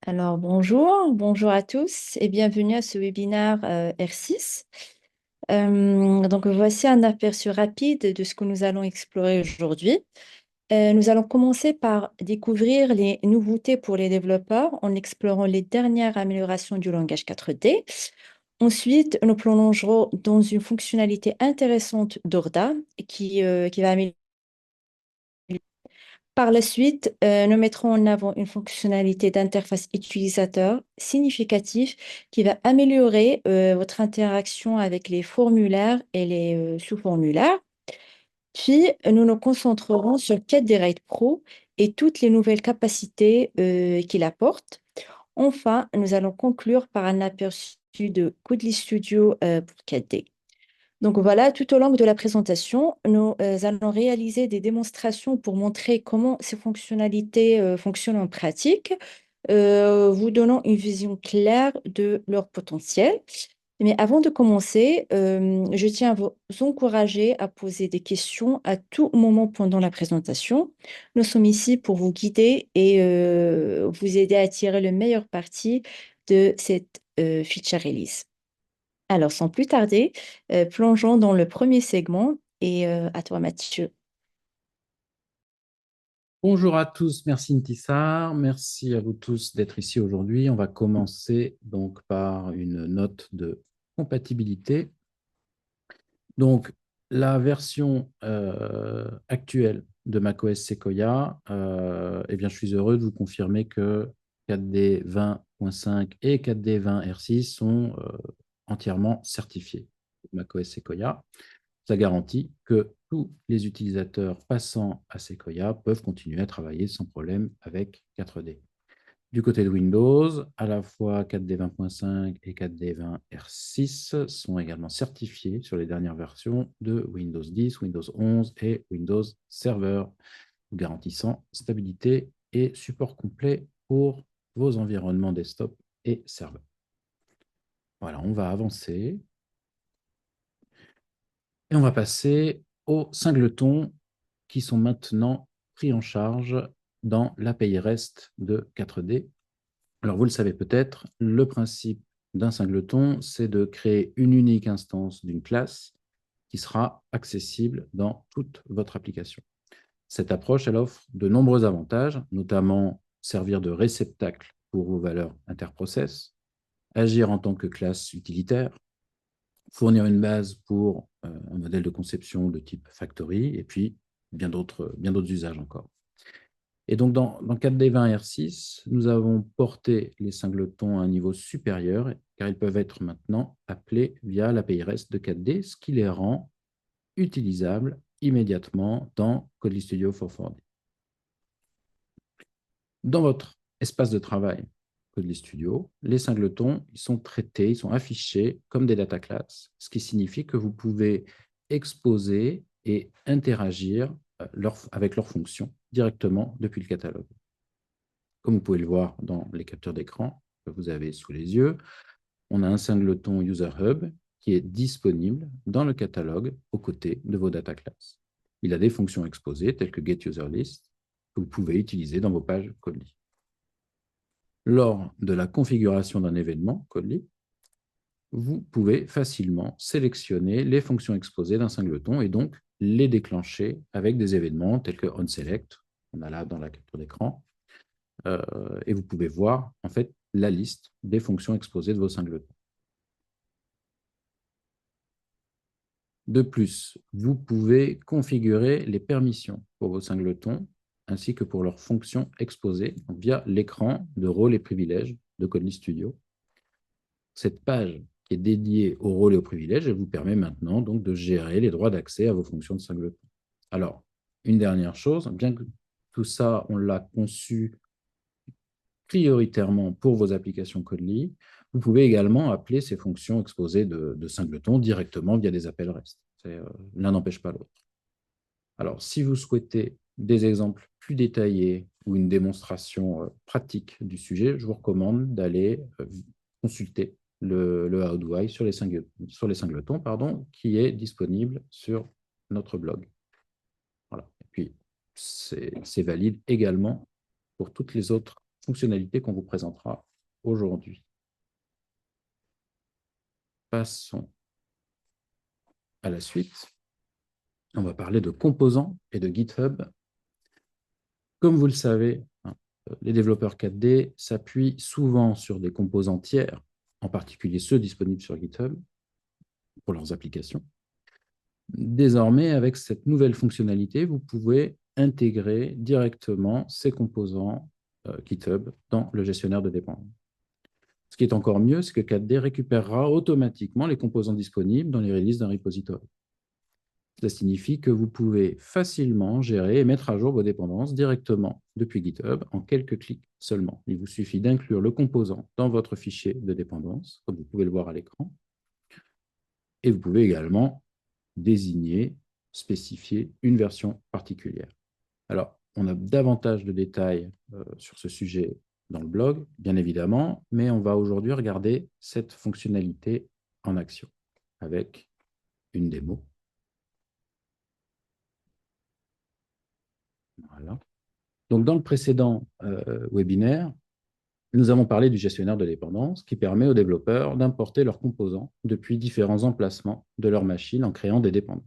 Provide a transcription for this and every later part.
Alors, bonjour à tous et bienvenue à ce webinaire R6. Donc, voici un aperçu rapide de ce que nous allons explorer aujourd'hui. Nous allons commencer par découvrir les nouveautés pour les développeurs en explorant les dernières améliorations du langage 4D. Ensuite, nous plongerons dans une fonctionnalité intéressante d'Orda qui va améliorer. Par la suite, nous mettrons en avant une fonctionnalité d'interface utilisateur significative qui va améliorer votre interaction avec les formulaires et les sous-formulaires. Puis, nous nous concentrerons sur CAD Pro et toutes les nouvelles capacités qu'il apporte. Enfin, nous allons conclure par un aperçu de Kotlin Studio pour 4D. Donc voilà, tout au long de la présentation, nous allons réaliser des démonstrations pour montrer comment ces fonctionnalités fonctionnent en pratique, vous donnant une vision claire de leur potentiel. Mais avant de commencer, je tiens à vous encourager à poser des questions à tout moment pendant la présentation. Nous sommes ici pour vous guider et vous aider à tirer le meilleur parti de cette feature release. Alors, sans plus tarder, plongeons dans le premier segment et à toi, Mathieu. Bonjour à tous, merci Ntissar, merci à vous tous d'être ici aujourd'hui. On va commencer donc par une note de compatibilité. Donc, la version actuelle de macOS Sequoia, eh bien, je suis heureux de vous confirmer que 4D 20.5 et 4D 20 R6 sont entièrement certifiés macOS Sequoia. Ça garantit que tous les utilisateurs passant à Sequoia peuvent continuer à travailler sans problème avec 4D. Du côté de Windows, à la fois 4D 20.5 et 4D 20 R6 sont également certifiés sur les dernières versions de Windows 10, Windows 11 et Windows Server, garantissant stabilité et support complet pour vos environnements desktop et serveur. Voilà, on va avancer et on va passer aux singletons qui sont maintenant pris en charge dans l'API REST de 4D. Alors, vous le savez peut-être, le principe d'un singleton, c'est de créer une unique instance d'une classe qui sera accessible dans toute votre application. Cette approche, elle offre de nombreux avantages, notamment servir de réceptacle pour vos valeurs interprocess, agir en tant que classe utilitaire, fournir une base pour un modèle de conception de type factory, et puis bien d'autres usages encore. Et donc, dans 4D20 R6, nous avons porté les singletons à un niveau supérieur, car ils peuvent être maintenant appelés via l'API REST de 4D, ce qui les rend utilisables immédiatement dans Kotlin Studio for 4D. Dans votre espace de travail Kotlin Studio, les singletons ils sont traités, ils sont affichés comme des data classes, ce qui signifie que vous pouvez exposer et interagir avec leurs fonctions directement depuis le catalogue. Comme vous pouvez le voir dans les captures d'écran que vous avez sous les yeux, on a un singleton User Hub qui est disponible dans le catalogue aux côtés de vos data classes. Il a des fonctions exposées telles que getUserList que vous pouvez utiliser dans vos pages Kotlin. Lors de la configuration d'un événement Kotlin, vous pouvez facilement sélectionner les fonctions exposées d'un singleton et donc les déclencher avec des événements tels que onSelect, on a là dans la capture d'écran, et vous pouvez voir en fait la liste des fonctions exposées de vos singletons. De plus, vous pouvez configurer les permissions pour vos singletons ainsi que pour leurs fonctions exposées via l'écran de rôles et privilèges de Kotlin Studio. Cette page qui est dédiée aux rôles et aux privilèges, elle vous permet maintenant donc de gérer les droits d'accès à vos fonctions de singleton. Alors, une dernière chose, bien que tout ça, on l'a conçu prioritairement pour vos applications Kotlin, vous pouvez également appeler ces fonctions exposées de singleton directement via des appels REST. L'un n'empêche pas l'autre. Alors, si vous souhaitez des exemples plus détaillés ou une démonstration pratique du sujet, je vous recommande d'aller consulter le How Do I sur les singletons, qui est disponible sur notre blog. Voilà. Et puis, c'est valide également pour toutes les autres fonctionnalités qu'on vous présentera aujourd'hui. Passons à la suite. On va parler de composants et de GitHub. Comme vous le savez, les développeurs 4D s'appuient souvent sur des composants tiers, en particulier ceux disponibles sur GitHub pour leurs applications. Désormais, avec cette nouvelle fonctionnalité, vous pouvez intégrer directement ces composants GitHub dans le gestionnaire de dépendances. Ce qui est encore mieux, c'est que 4D récupérera automatiquement les composants disponibles dans les releases d'un repository. Cela signifie que vous pouvez facilement gérer et mettre à jour vos dépendances directement depuis GitHub en quelques clics seulement. Il vous suffit d'inclure le composant dans votre fichier de dépendance, comme vous pouvez le voir à l'écran. Et vous pouvez également désigner, spécifier une version particulière. Alors, on a davantage de détails sur ce sujet dans le blog, bien évidemment, mais on va aujourd'hui regarder cette fonctionnalité en action avec une démo. Voilà. Donc, dans le précédent webinaire, nous avons parlé du gestionnaire de dépendance qui permet aux développeurs d'importer leurs composants depuis différents emplacements de leur machine en créant des dépendances.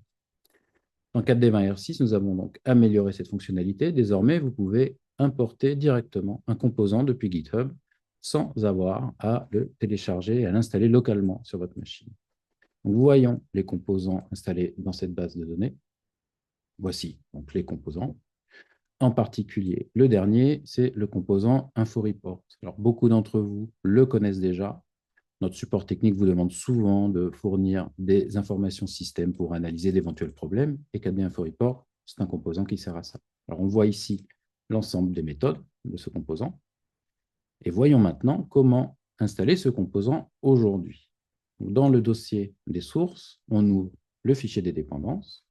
Dans 4D20R6, nous avons donc amélioré cette fonctionnalité. Désormais, vous pouvez importer directement un composant depuis GitHub sans avoir à le télécharger et à l'installer localement sur votre machine. Donc, voyons les composants installés dans cette base de données. Voici donc les composants. En particulier, le dernier, c'est le composant InfoReport. Alors, beaucoup d'entre vous le connaissent déjà. Notre support technique vous demande souvent de fournir des informations système pour analyser d'éventuels problèmes. Et 4D InfoReport, c'est un composant qui sert à ça. Alors, on voit ici l'ensemble des méthodes de ce composant. Et voyons maintenant comment installer ce composant aujourd'hui. Dans le dossier des sources, on ouvre le fichier des dépendances.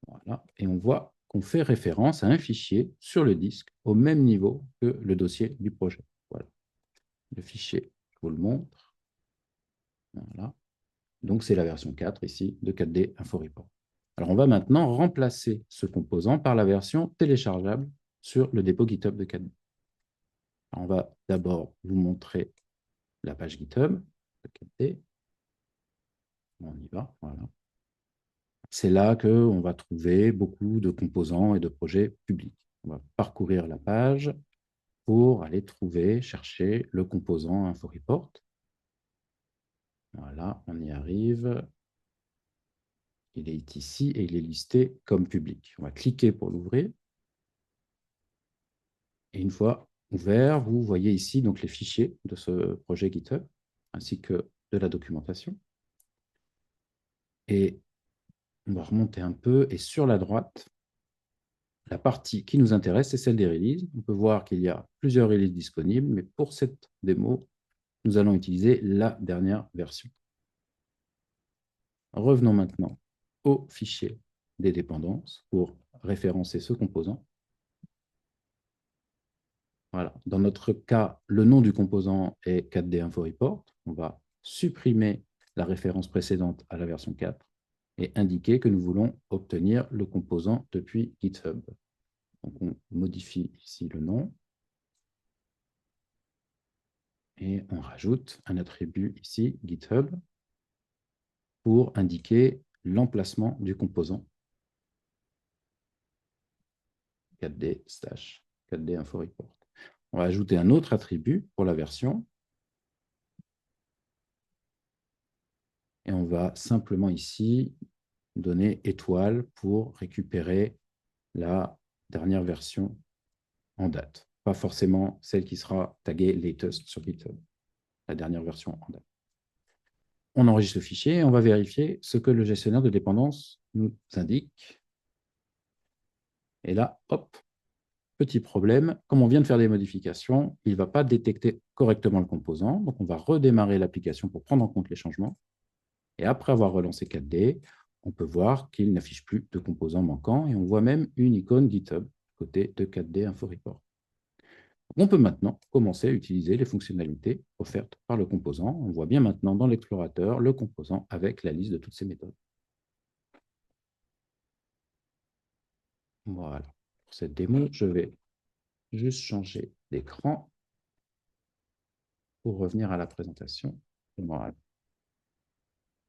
Voilà. Et on voit qu'on fait référence à un fichier sur le disque au même niveau que le dossier du projet. Voilà. Le fichier, je vous le montre. Voilà. Donc, c'est la version 4 ici de 4D InfoReport. Alors, on va maintenant remplacer ce composant par la version téléchargeable sur le dépôt GitHub de 4D. Alors, on va d'abord vous montrer la page GitHub de 4D. On y va, voilà. C'est là qu'on va trouver beaucoup de composants et de projets publics. On va parcourir la page pour aller trouver, chercher le composant InfoReport. Voilà, on y arrive. Il est ici et il est listé comme public. On va cliquer pour l'ouvrir. Et une fois ouvert, vous voyez ici donc les fichiers de ce projet GitHub, ainsi que de la documentation. Et on va remonter un peu. Et sur la droite, la partie qui nous intéresse, c'est celle des releases. On peut voir qu'il y a plusieurs releases disponibles, mais pour cette démo, nous allons utiliser la dernière version. Revenons maintenant au fichier des dépendances pour référencer ce composant. Voilà. Dans notre cas, le nom du composant est 4D InfoReport. On va supprimer la référence précédente à la version 4 et indiquer que nous voulons obtenir le composant depuis GitHub. Donc, on modifie ici le nom et on rajoute un attribut ici, GitHub, pour indiquer l'emplacement du composant 4D/4D InfoReport. On va ajouter un autre attribut pour la version. Et on va simplement ici donner étoile pour récupérer la dernière version en date. Pas forcément celle qui sera taguée latest sur GitHub, la dernière version en date. On enregistre le fichier et on va vérifier ce que le gestionnaire de dépendance nous indique. Et là, hop, petit problème, comme on vient de faire des modifications, il ne va pas détecter correctement le composant. Donc, on va redémarrer l'application pour prendre en compte les changements. Et après avoir relancé 4D, on peut voir qu'il n'affiche plus de composants manquants et on voit même une icône GitHub côté de 4D InfoReport. On peut maintenant commencer à utiliser les fonctionnalités offertes par le composant. On voit bien maintenant dans l'explorateur le composant avec la liste de toutes ces méthodes. Voilà. Pour cette démo, je vais juste changer d'écran pour revenir à la présentation.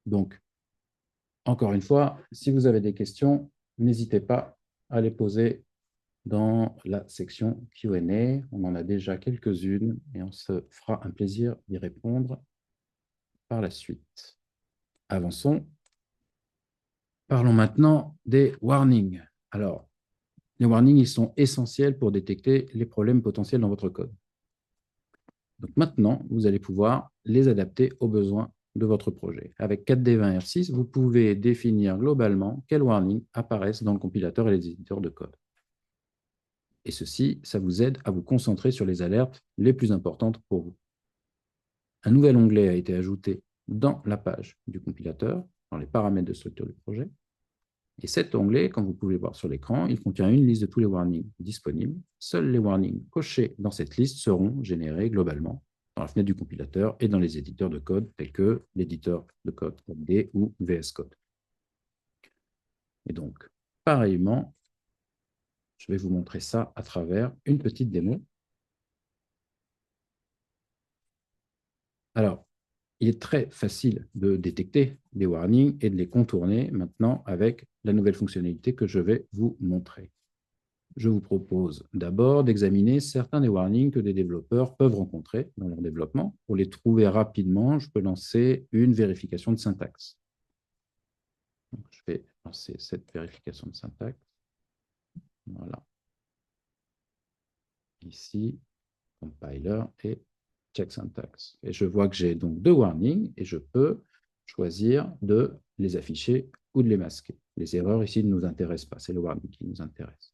Donc, encore une fois, si vous avez des questions, n'hésitez pas à les poser dans la section Q&A. On en a déjà quelques-unes et on se fera un plaisir d'y répondre par la suite. Avançons. Parlons maintenant des warnings. Alors, les warnings, ils sont essentiels pour détecter les problèmes potentiels dans votre code. Donc maintenant, vous allez pouvoir les adapter aux besoins de votre projet. Avec 4D20R6, vous pouvez définir globalement quels warnings apparaissent dans le compilateur et les éditeurs de code. Et ceci, ça vous aide à vous concentrer sur les alertes les plus importantes pour vous. Un nouvel onglet a été ajouté dans la page du compilateur, dans les paramètres de structure du projet. Et cet onglet, comme vous pouvez voir sur l'écran, il contient une liste de tous les warnings disponibles. Seuls les warnings cochés dans cette liste seront générés globalement dans la fenêtre du compilateur et dans les éditeurs de code tels que l'éditeur de code D ou VS Code. Et donc, pareillement, je vais vous montrer ça à travers une petite démo. Alors, il est très facile de détecter des warnings et de les contourner maintenant avec la nouvelle fonctionnalité que je vais vous montrer. Je vous propose d'abord d'examiner certains des warnings que des développeurs peuvent rencontrer dans leur développement. Pour les trouver rapidement, je peux lancer une vérification de syntaxe. Donc, je vais lancer cette vérification de syntaxe. Voilà. Ici, compiler et check syntax. Et je vois que j'ai donc deux warnings et je peux choisir de les afficher ou de les masquer. Les erreurs ici ne nous intéressent pas, c'est le warning qui nous intéresse.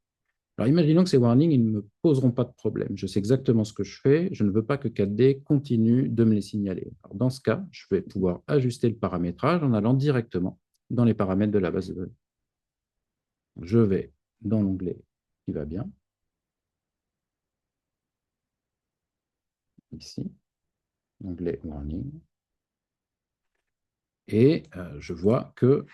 Alors, imaginons que ces warnings ils ne me poseront pas de problème. Je sais exactement ce que je fais. Je ne veux pas que 4D continue de me les signaler. Alors, dans ce cas, je vais pouvoir ajuster le paramétrage en allant directement dans les paramètres de la base de données. Je vais dans l'onglet qui va bien, ici, l'onglet warning, et je vois que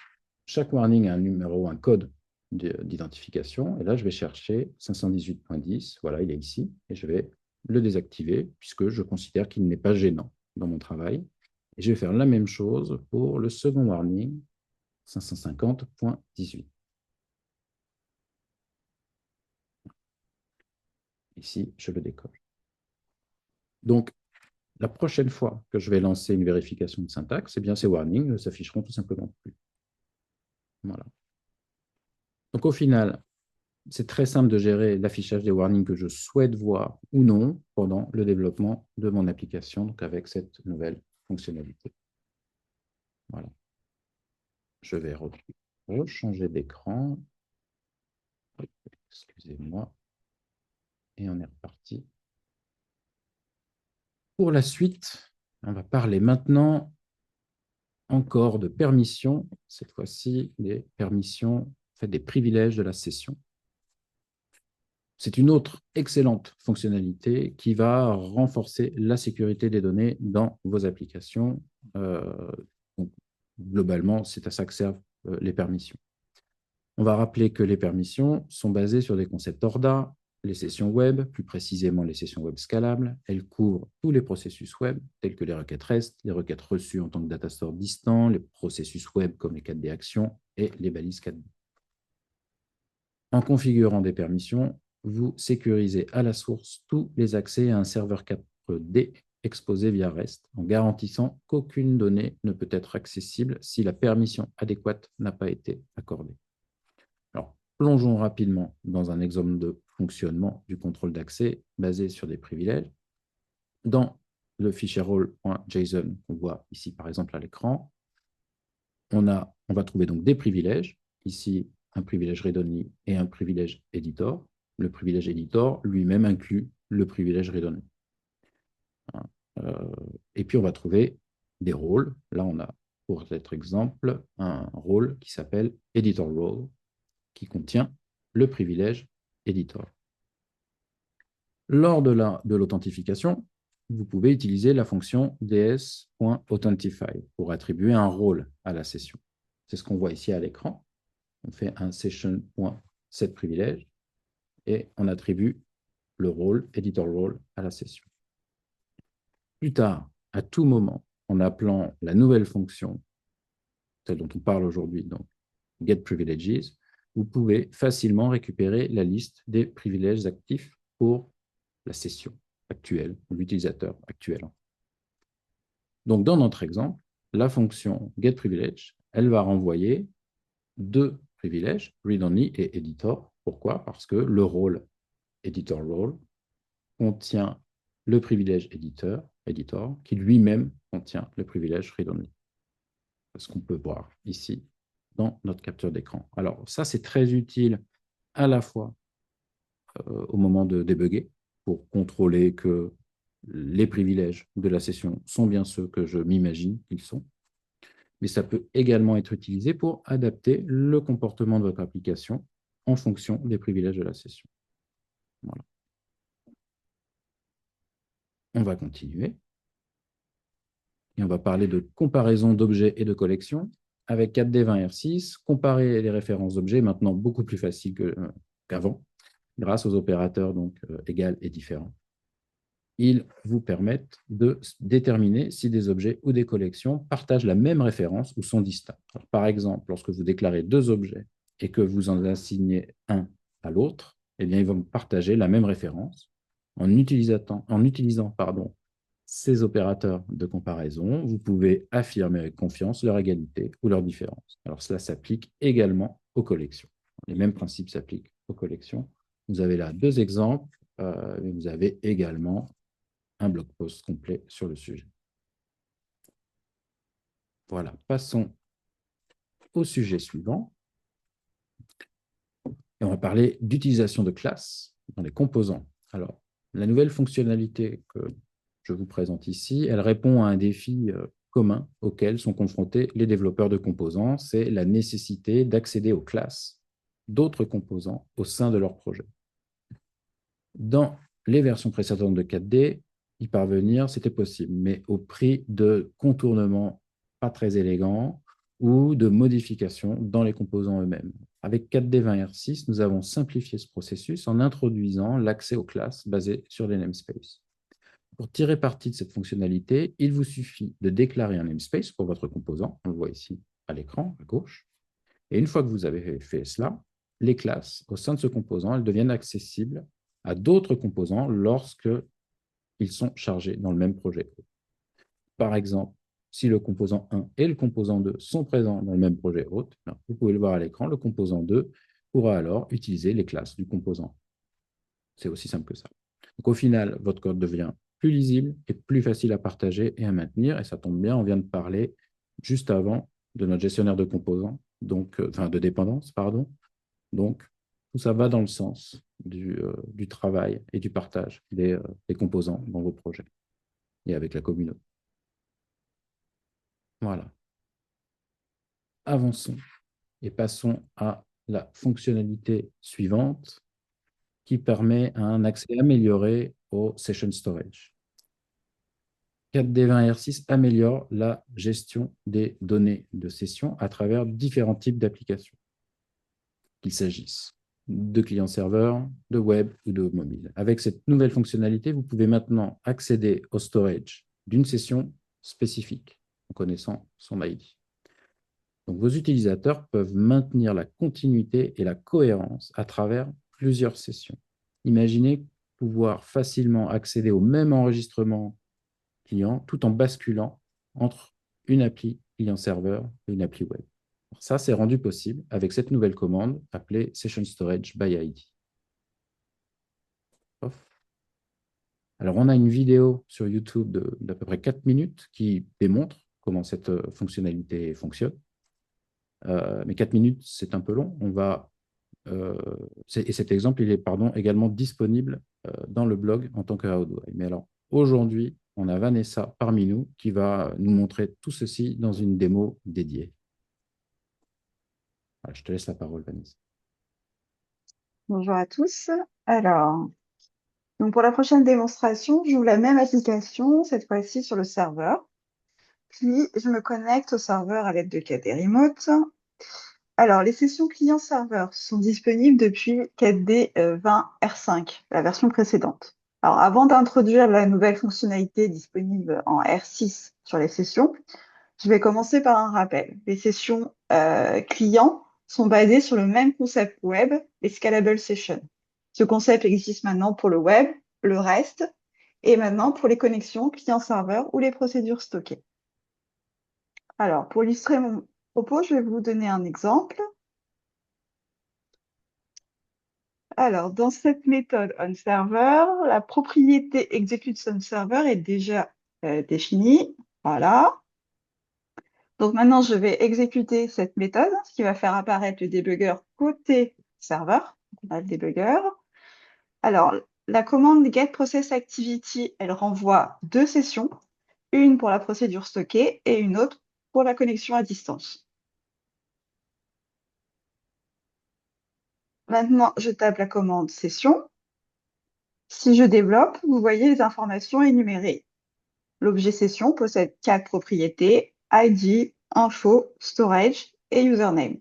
chaque warning a un numéro, un code d'identification. Et là, je vais chercher 518.10. Voilà, il est ici. Et je vais le désactiver puisque je considère qu'il n'est pas gênant dans mon travail. Et je vais faire la même chose pour le second warning, 550.18. Ici, je le décoche. Donc, la prochaine fois que je vais lancer une vérification de syntaxe, eh bien, ces warnings ne s'afficheront tout simplement plus. Voilà. Donc, au final, c'est très simple de gérer l'affichage des warnings que je souhaite voir ou non pendant le développement de mon application, donc avec cette nouvelle fonctionnalité. Voilà. Je vais changer d'écran. Excusez-moi. Et on est reparti. Pour la suite, on va parler maintenant encore de permissions. Cette fois-ci, des permissions, en fait, des privilèges de la session. C'est une autre excellente fonctionnalité qui va renforcer la sécurité des données dans vos applications. Donc, globalement, c'est à ça que servent les permissions. On va rappeler que les permissions sont basées sur des concepts ORDA, les sessions web, plus précisément les sessions web scalables. Elles couvrent tous les processus web, tels que les requêtes REST, les requêtes reçues en tant que data store distant, les processus web comme les 4D actions et les balises 4D. En configurant des permissions, vous sécurisez à la source tous les accès à un serveur 4D exposé via REST, en garantissant qu'aucune donnée ne peut être accessible si la permission adéquate n'a pas été accordée. Alors, plongeons rapidement dans un exemple de fonctionnement du contrôle d'accès basé sur des privilèges. Dans le fichier role.json qu'on voit ici, par exemple, à l'écran, on va trouver donc des privilèges. Ici, un privilège read-only et un privilège editor. Le privilège editor lui-même inclut le privilège read-only. Et puis, on va trouver des rôles. Là, on a, pour cet exemple, un rôle qui s'appelle editor role, qui contient le privilège editor. Lors de l'authentification, vous pouvez utiliser la fonction ds.authentify pour attribuer un rôle à la session. C'est ce qu'on voit ici à l'écran. On fait un session.setPrivilège et on attribue le rôle, editor role, à la session. Plus tard, à tout moment, en appelant la nouvelle fonction, celle dont on parle aujourd'hui, donc get privileges, vous pouvez facilement récupérer la liste des privilèges actifs pour la session actuelle, l'utilisateur actuel. Donc, dans notre exemple, la fonction getPrivilege, elle va renvoyer deux privilèges, read-only et editor. Pourquoi? Parce que le rôle editor role contient le privilège editor, qui lui-même contient le privilège read-only. C'est ce qu'on peut voir ici dans notre capture d'écran. Alors, ça, c'est très utile à la fois au moment de débugger pour contrôler que les privilèges de la session sont bien ceux que je m'imagine qu'ils sont. Mais ça peut également être utilisé pour adapter le comportement de votre application en fonction des privilèges de la session. Voilà. On va continuer. Et on va parler de comparaison d'objets et de collections. Avec 4D20R6, comparer les références d'objets est maintenant beaucoup plus facile qu'avant, grâce aux opérateurs donc égal et différent. Ils vous permettent de déterminer si des objets ou des collections partagent la même référence ou sont distincts. Alors, par exemple, lorsque vous déclarez deux objets et que vous en assignez un à l'autre, eh bien, ils vont partager la même référence en utilisant ces opérateurs de comparaison. Vous pouvez affirmer avec confiance leur égalité ou leur différence. Alors, cela s'applique également aux collections. Les mêmes principes s'appliquent aux collections. Vous avez là deux exemples, mais vous avez également un blog post complet sur le sujet. Voilà, passons au sujet suivant. Et on va parler d'utilisation de classes dans les composants. Alors, la nouvelle fonctionnalité que je vous présente ici, elle répond à un défi commun auquel sont confrontés les développeurs de composants, c'est la nécessité d'accéder aux classes d'autres composants au sein de leur projet. Dans les versions précédentes de 4D, y parvenir, c'était possible, mais au prix de contournements pas très élégants ou de modifications dans les composants eux-mêmes. Avec 4D20R6, nous avons simplifié ce processus en introduisant l'accès aux classes basées sur les namespaces. Pour tirer parti de cette fonctionnalité, il vous suffit de déclarer un namespace pour votre composant, on le voit ici à l'écran, à gauche, et une fois que vous avez fait cela, les classes au sein de ce composant, elles deviennent accessibles à d'autres composants lorsqu'ils sont chargés dans le même projet. Par exemple, si le composant 1 et le composant 2 sont présents dans le même projet hôte, vous pouvez le voir à l'écran, le composant 2 pourra alors utiliser les classes du composant. C'est aussi simple que ça. Donc, au final, votre code devient plus lisible et plus facile à partager et à maintenir. Et ça tombe bien, on vient de parler juste avant de notre gestionnaire de composants, donc, de dépendance, pardon. Donc, tout ça va dans le sens du travail et du partage des composants dans vos projets et avec la communauté. Voilà. Avançons et passons à la fonctionnalité suivante qui permet un accès amélioré au session storage. 4D20R6 améliore la gestion des données de session à travers différents types d'applications, qu'il s'agisse de client-serveur, de web ou de mobile. Avec cette nouvelle fonctionnalité, vous pouvez maintenant accéder au storage d'une session spécifique en connaissant son ID. Donc, vos utilisateurs peuvent maintenir la continuité et la cohérence à travers plusieurs sessions. Imaginez pouvoir facilement accéder au même enregistrement client tout en basculant entre une appli client-serveur et une appli web. Alors ça, c'est rendu possible avec cette nouvelle commande appelée Session Storage by ID. Alors, on a une vidéo sur YouTube d'à peu près 4 minutes qui démontre comment cette fonctionnalité fonctionne. Mais 4 minutes, c'est un peu long. Et cet exemple, il est également disponible dans le blog en tant que Howdway. Mais alors, aujourd'hui, on a Vanessa parmi nous qui va nous montrer tout ceci dans une démo dédiée. Voilà, je te laisse la parole, Vanessa. Bonjour à tous. Alors, donc pour la prochaine démonstration, j'ouvre la même application, cette fois-ci sur le serveur. Puis, je me connecte au serveur à l'aide de KD Remote. Alors, les sessions client-serveur sont disponibles depuis 4D 20 R5, la version précédente. Alors, avant d'introduire la nouvelle fonctionnalité disponible en R6 sur les sessions, je vais commencer par un rappel. Les sessions clients sont basées sur le même concept web, les Scalable Sessions. Ce concept existe maintenant pour le web, le REST, et maintenant pour les connexions client-serveur ou les procédures stockées. Alors, pour illustrer mon propos, je vais vous donner un exemple. Alors, dans cette méthode onServer, la propriété execute_onServer est déjà définie. Voilà. Donc maintenant, je vais exécuter cette méthode, ce qui va faire apparaître le débugger côté serveur. On a le débugger. Alors, la commande getProcessActivity, elle renvoie deux sessions, une pour la procédure stockée et une autre pour la connexion à distance. Maintenant, je tape la commande session. Si je développe, vous voyez les informations énumérées. L'objet session possède 4 propriétés, ID, info, storage et username.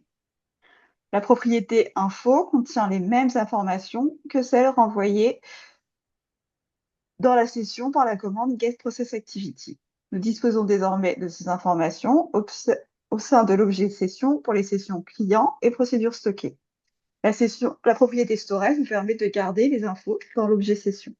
La propriété info contient les mêmes informations que celles renvoyées dans la session par la commande getProcessActivity. Nous disposons désormais de ces informations au sein de l'objet session pour les sessions clients et procédures stockées. La propriété storage nous permet de garder les infos dans l'objet session.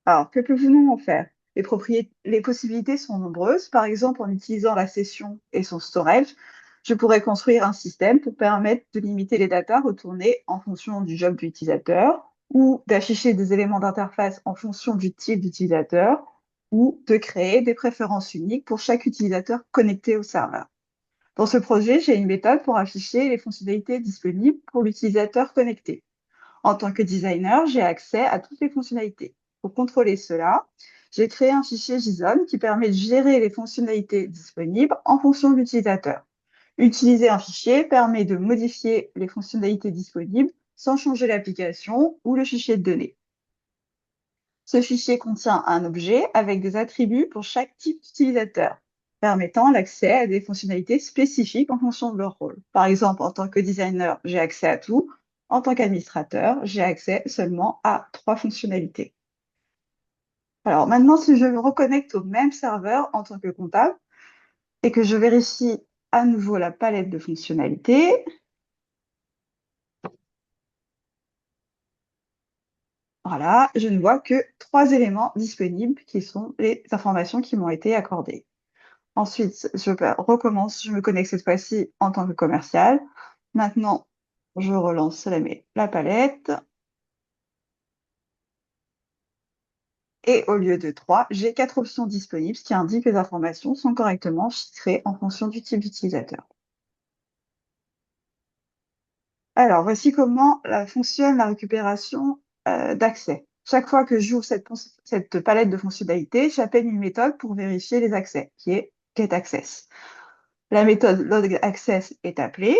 Alors, que pouvons-nous en faire? Les possibilités sont nombreuses. Par exemple, en utilisant la session et son storage, je pourrais construire un système pour permettre de limiter les datas retournées en fonction du job de l'utilisateur, ou d'afficher des éléments d'interface en fonction du type d'utilisateur, ou de créer des préférences uniques pour chaque utilisateur connecté au serveur. Dans ce projet, j'ai une méthode pour afficher les fonctionnalités disponibles pour l'utilisateur connecté. En tant que designer, j'ai accès à toutes les fonctionnalités. Pour contrôler cela, j'ai créé un fichier JSON qui permet de gérer les fonctionnalités disponibles en fonction de l'utilisateur. Utiliser un fichier permet de modifier les fonctionnalités disponibles sans changer l'application ou le fichier de données. Ce fichier contient un objet avec des attributs pour chaque type d'utilisateur, permettant l'accès à des fonctionnalités spécifiques en fonction de leur rôle. Par exemple, en tant que designer, j'ai accès à tout. En tant qu'administrateur, j'ai accès seulement à 3 fonctionnalités. Alors maintenant, si je me reconnecte au même serveur en tant que comptable et que je vérifie à nouveau la palette de fonctionnalités, voilà, je ne vois que 3 éléments disponibles qui sont les informations qui m'ont été accordées. Ensuite, je recommence, je me connecte cette fois-ci en tant que commercial. Maintenant, je relance la palette. Et au lieu de 3, j'ai 4 options disponibles, ce qui indique que les informations sont correctement filtrées en fonction du type d'utilisateur. Alors, voici comment fonctionne la récupération d'accès. Chaque fois que j'ouvre cette palette de fonctionnalités, j'appelle une méthode pour vérifier les accès, qui est getAccess. La méthode loadAccess est appelée.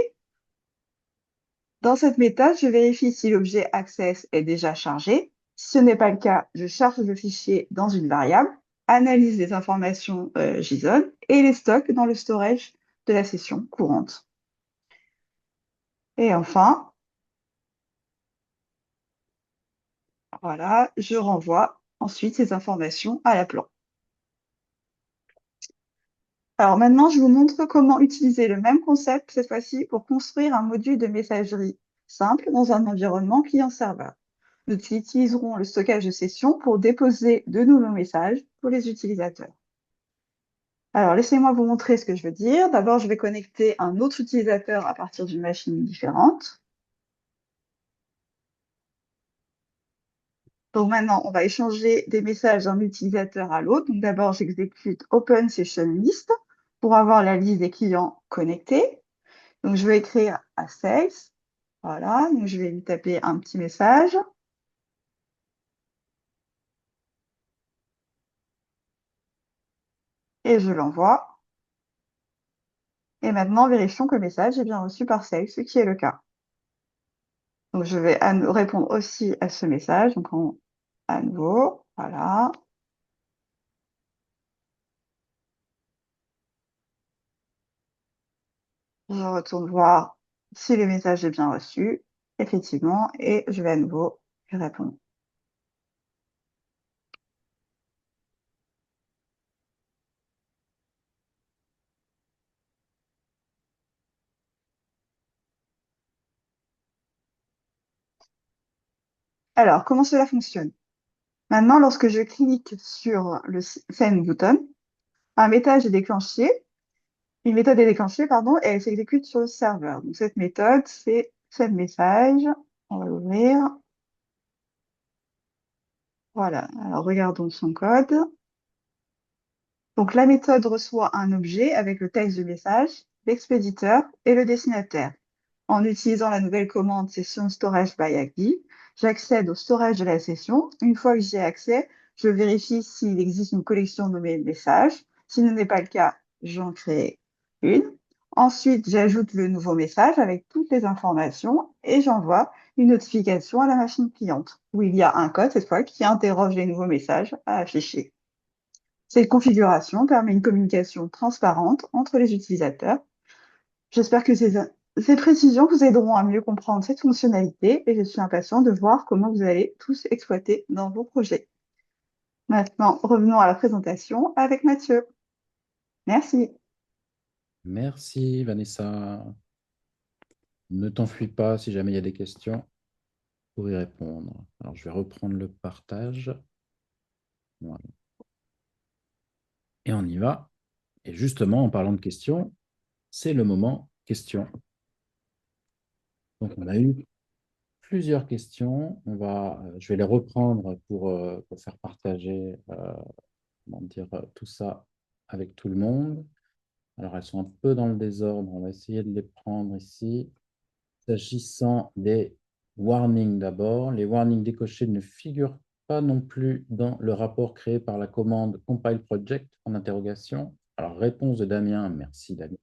Dans cette méthode, je vérifie si l'objet access est déjà chargé. Si ce n'est pas le cas, je charge le fichier dans une variable, analyse les informations JSON et les stocke dans le storage de la session courante. Et enfin, voilà, je renvoie ensuite ces informations à la plan. Alors maintenant, je vous montre comment utiliser le même concept, cette fois-ci, pour construire un module de messagerie simple dans un environnement client-serveur. Nous utiliserons le stockage de sessions pour déposer de nouveaux messages pour les utilisateurs. Alors, laissez-moi vous montrer ce que je veux dire. D'abord, je vais connecter un autre utilisateur à partir d'une machine différente. Donc maintenant, on va échanger des messages d'un utilisateur à l'autre. Donc d'abord, j'exécute Open Session List pour avoir la liste des clients connectés. Donc je vais écrire à Sales. Voilà, donc je vais lui taper un petit message. Et je l'envoie. Et maintenant, vérifions que le message est bien reçu par Sales, ce qui est le cas. Donc je vais répondre aussi à ce message. Donc à nouveau, voilà. Je retourne voir si le message est bien reçu, effectivement, et je vais à nouveau lui répondre. Alors, comment cela fonctionne? Maintenant, lorsque je clique sur le Send button, un message est déclenché, une méthode est déclenchée, pardon, et elle s'exécute sur le serveur. Donc, cette méthode, c'est Send message. On va l'ouvrir. Voilà. Alors, regardons son code. Donc, la méthode reçoit un objet avec le texte du message, l'expéditeur et le destinataire. En utilisant la nouvelle commande session storage by ID, j'accède au storage de la session. Une fois que j'y ai accès, je vérifie s'il existe une collection nommée message. Si ce n'est pas le cas, j'en crée une. Ensuite, j'ajoute le nouveau message avec toutes les informations et j'envoie une notification à la machine cliente où il y a un code cette fois qui interroge les nouveaux messages à afficher. Cette configuration permet une communication transparente entre les utilisateurs. J'espère que ces précisions vous aideront à mieux comprendre cette fonctionnalité et je suis impatient de voir comment vous allez tous exploiter dans vos projets. Maintenant, revenons à la présentation avec Mathieu. Merci. Merci, Vanessa. Ne t'enfuis pas si jamais il y a des questions pour y répondre. Alors, je vais reprendre le partage. Voilà. Et on y va. Et justement, en parlant de questions, c'est le moment question. Donc, on a eu plusieurs questions. Je vais les reprendre pour faire partager comment dire, tout ça avec tout le monde. Alors, elles sont un peu dans le désordre. On va essayer de les prendre ici. S'agissant des warnings d'abord, les warnings décochés ne figurent pas non plus dans le rapport créé par la commande compile project en interrogation. Alors, réponse de Damien, merci Damien.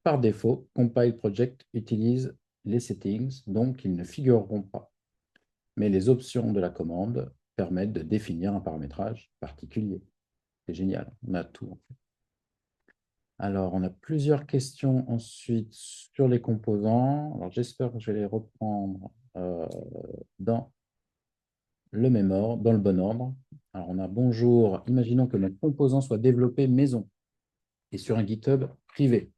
Par défaut, compile project utilise les settings, donc ils ne figureront pas. Mais les options de la commande permettent de définir un paramétrage particulier. C'est génial, on a tout. Alors, on a plusieurs questions ensuite sur les composants. Alors, j'espère que je vais les reprendre dans le même ordre, dans le bon ordre. Alors, on a bonjour. Imaginons que notre composant soit développé maison et sur un GitHub privé.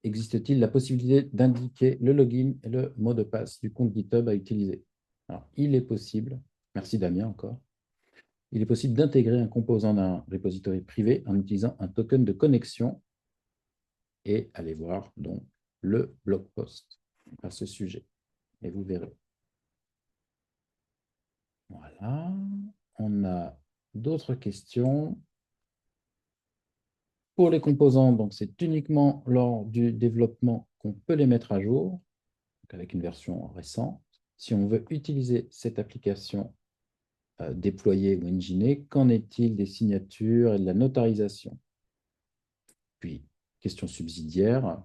Existe-t-il la possibilité d'indiquer le login et le mot de passe du compte GitHub à utiliser? Alors, il est possible, merci Damien encore, il est possible d'intégrer un composant d'un repository privé en utilisant un token de connexion et allez voir donc le blog post à ce sujet. Et vous verrez. Voilà. On a d'autres questions. Pour les composants, donc c'est uniquement lors du développement qu'on peut les mettre à jour, donc avec une version récente. Si on veut utiliser cette application déployée ou enginée, qu'en est-il des signatures et de la notarisation? Puis, question subsidiaire,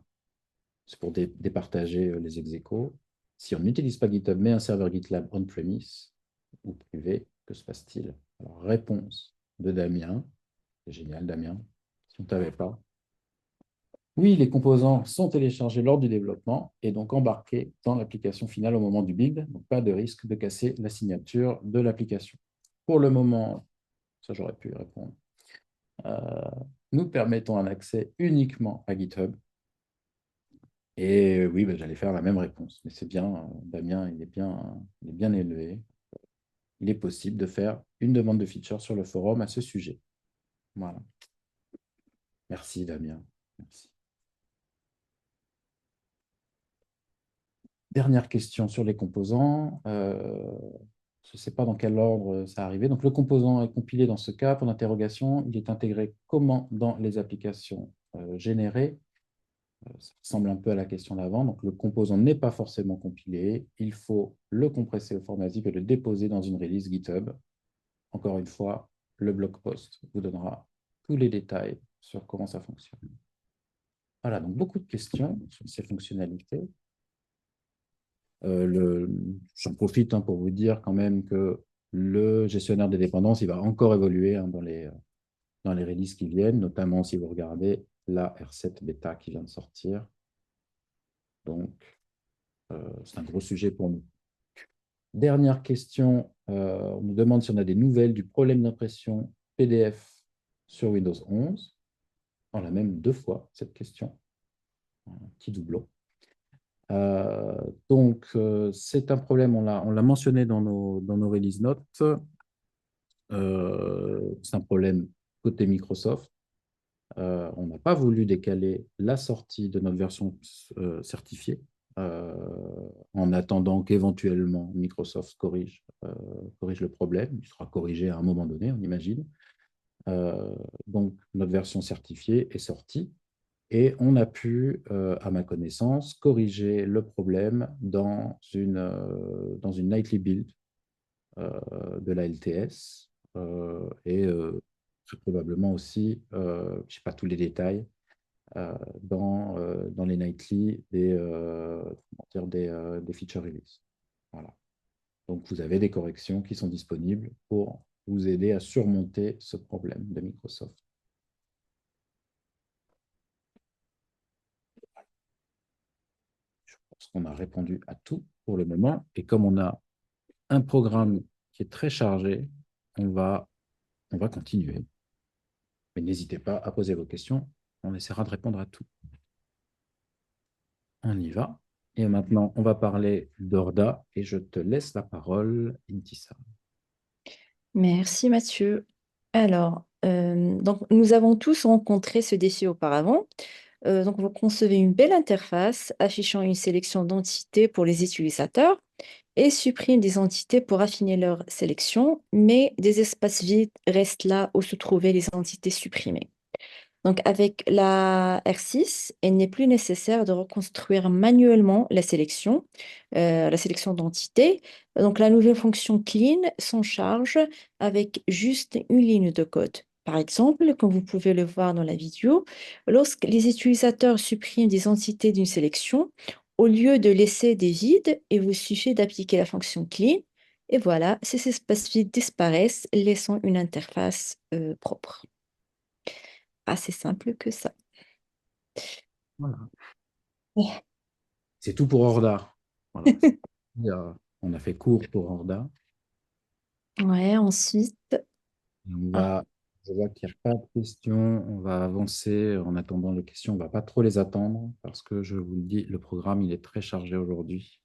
c'est pour départager les exécos. Si on n'utilise pas GitHub, mais un serveur GitLab on-premise ou privé, que se passe-t-il? Alors, réponse de Damien. C'est génial, Damien. Si on ne t'avait pas. Oui, les composants sont téléchargés lors du développement et donc embarqués dans l'application finale au moment du build. Donc, pas de risque de casser la signature de l'application. Pour le moment, ça j'aurais pu y répondre. Nous permettons un accès uniquement à GitHub. Et oui, j'allais faire la même réponse. Mais c'est bien, Damien, il est bien élevé. Il est possible de faire une demande de feature sur le forum à ce sujet. Voilà. Merci, Damien. Merci. Dernière question sur les composants. Je ne sais pas dans quel ordre ça arrivé. Donc, le composant est compilé dans ce cas. Pour l'interrogation, il est intégré comment dans les applications générées? Ça ressemble un peu à la question d'avant. Donc, le composant n'est pas forcément compilé. Il faut le compresser au format zip et le déposer dans une release GitHub. Encore une fois, le blog post vous donnera tous les détails sur comment ça fonctionne. Voilà, donc beaucoup de questions sur ces fonctionnalités. J'en profite pour vous dire quand même que le gestionnaire des dépendances, il va encore évoluer dans les releases qui viennent, notamment si vous regardez la R7 bêta qui vient de sortir. Donc, c'est un gros sujet pour nous. Dernière question, on nous demande si on a des nouvelles du problème d'impression PDF sur Windows 11. On l'a même 2 fois, cette question. Un petit doublon. Donc, c'est un problème, on l'a mentionné dans nos release notes. C'est un problème côté Microsoft. On n'a pas voulu décaler la sortie de notre version certifiée en attendant qu'éventuellement Microsoft corrige le problème. Il sera corrigé à un moment donné, on imagine. Donc, notre version certifiée est sortie et on a pu, à ma connaissance, corriger le problème dans une nightly build de la LTS et très probablement aussi, je ne sais pas tous les détails, dans les nightly des feature release. Voilà. Donc, vous avez des corrections qui sont disponibles pour vous aider à surmonter ce problème de Microsoft. Je pense qu'on a répondu à tout pour le moment. Et comme on a un programme qui est très chargé, on va continuer. Mais n'hésitez pas à poser vos questions. On essaiera de répondre à tout. On y va. Et maintenant, on va parler d'Orda et je te laisse la parole, Intissa. Merci Mathieu. Alors, donc nous avons tous rencontré ce défi auparavant. Donc, vous concevez une belle interface affichant une sélection d'entités pour les utilisateurs et supprime des entités pour affiner leur sélection, mais des espaces vides restent là où se trouvaient les entités supprimées. Donc, avec la R6, il n'est plus nécessaire de reconstruire manuellement la sélection d'entités. Donc, la nouvelle fonction clean s'en charge avec juste une ligne de code. Par exemple, comme vous pouvez le voir dans la vidéo, lorsque les utilisateurs suppriment des entités d'une sélection, au lieu de laisser des vides, il vous suffit d'appliquer la fonction clean. Et voilà, ces espaces vides disparaissent, laissant une interface propre. Assez simple que ça. Voilà. C'est tout pour Orda. Voilà. On a fait court pour Orda. Ouais, ensuite, ah, Je vois qu'il n'y a pas de questions. On va avancer en attendant les questions. On ne va pas trop les attendre parce que je vous le dis, le programme il est très chargé aujourd'hui.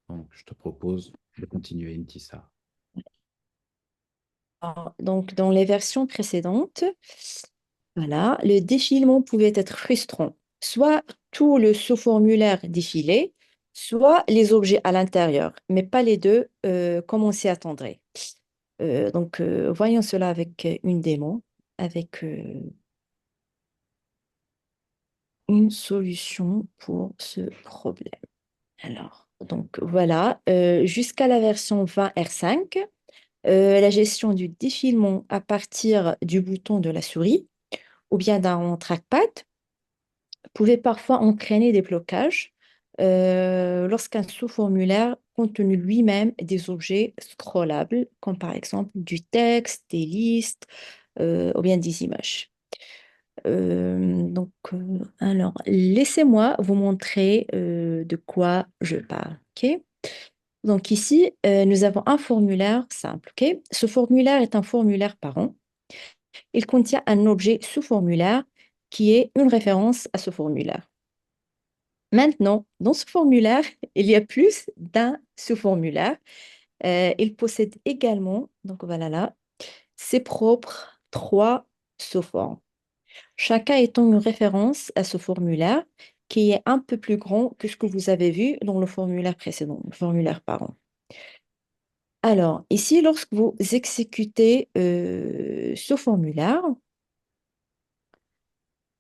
Donc, je te propose de continuer, Intissa. donc dans les versions précédentes, voilà, le défilement pouvait être frustrant. Soit tout le sous-formulaire défilé, soit les objets à l'intérieur, mais pas les deux, comme on s'y attendrait. Donc, voyons cela avec une démo, avec une solution pour ce problème. Alors, donc voilà, jusqu'à la version 20 R5, la gestion du défilement à partir du bouton de la souris ou bien d'un trackpad pouvait parfois entraîner des blocages lorsqu'un sous-formulaire contenu lui-même des objets scrollables, comme par exemple du texte, des listes ou bien des images. Alors, laissez-moi vous montrer de quoi je parle. Ok. Donc ici, nous avons un formulaire simple. Ok. Ce formulaire est un formulaire parent. Il contient un objet sous-formulaire qui est une référence à ce formulaire. Maintenant, dans ce formulaire, il y a plus d'un sous-formulaire. Il possède également, donc voilà là, ses propres 3 sous-formes. Chacun étant une référence à ce formulaire qui est un peu plus grand que ce que vous avez vu dans le formulaire précédent, le formulaire parent. Alors, ici, lorsque vous exécutez ce formulaire,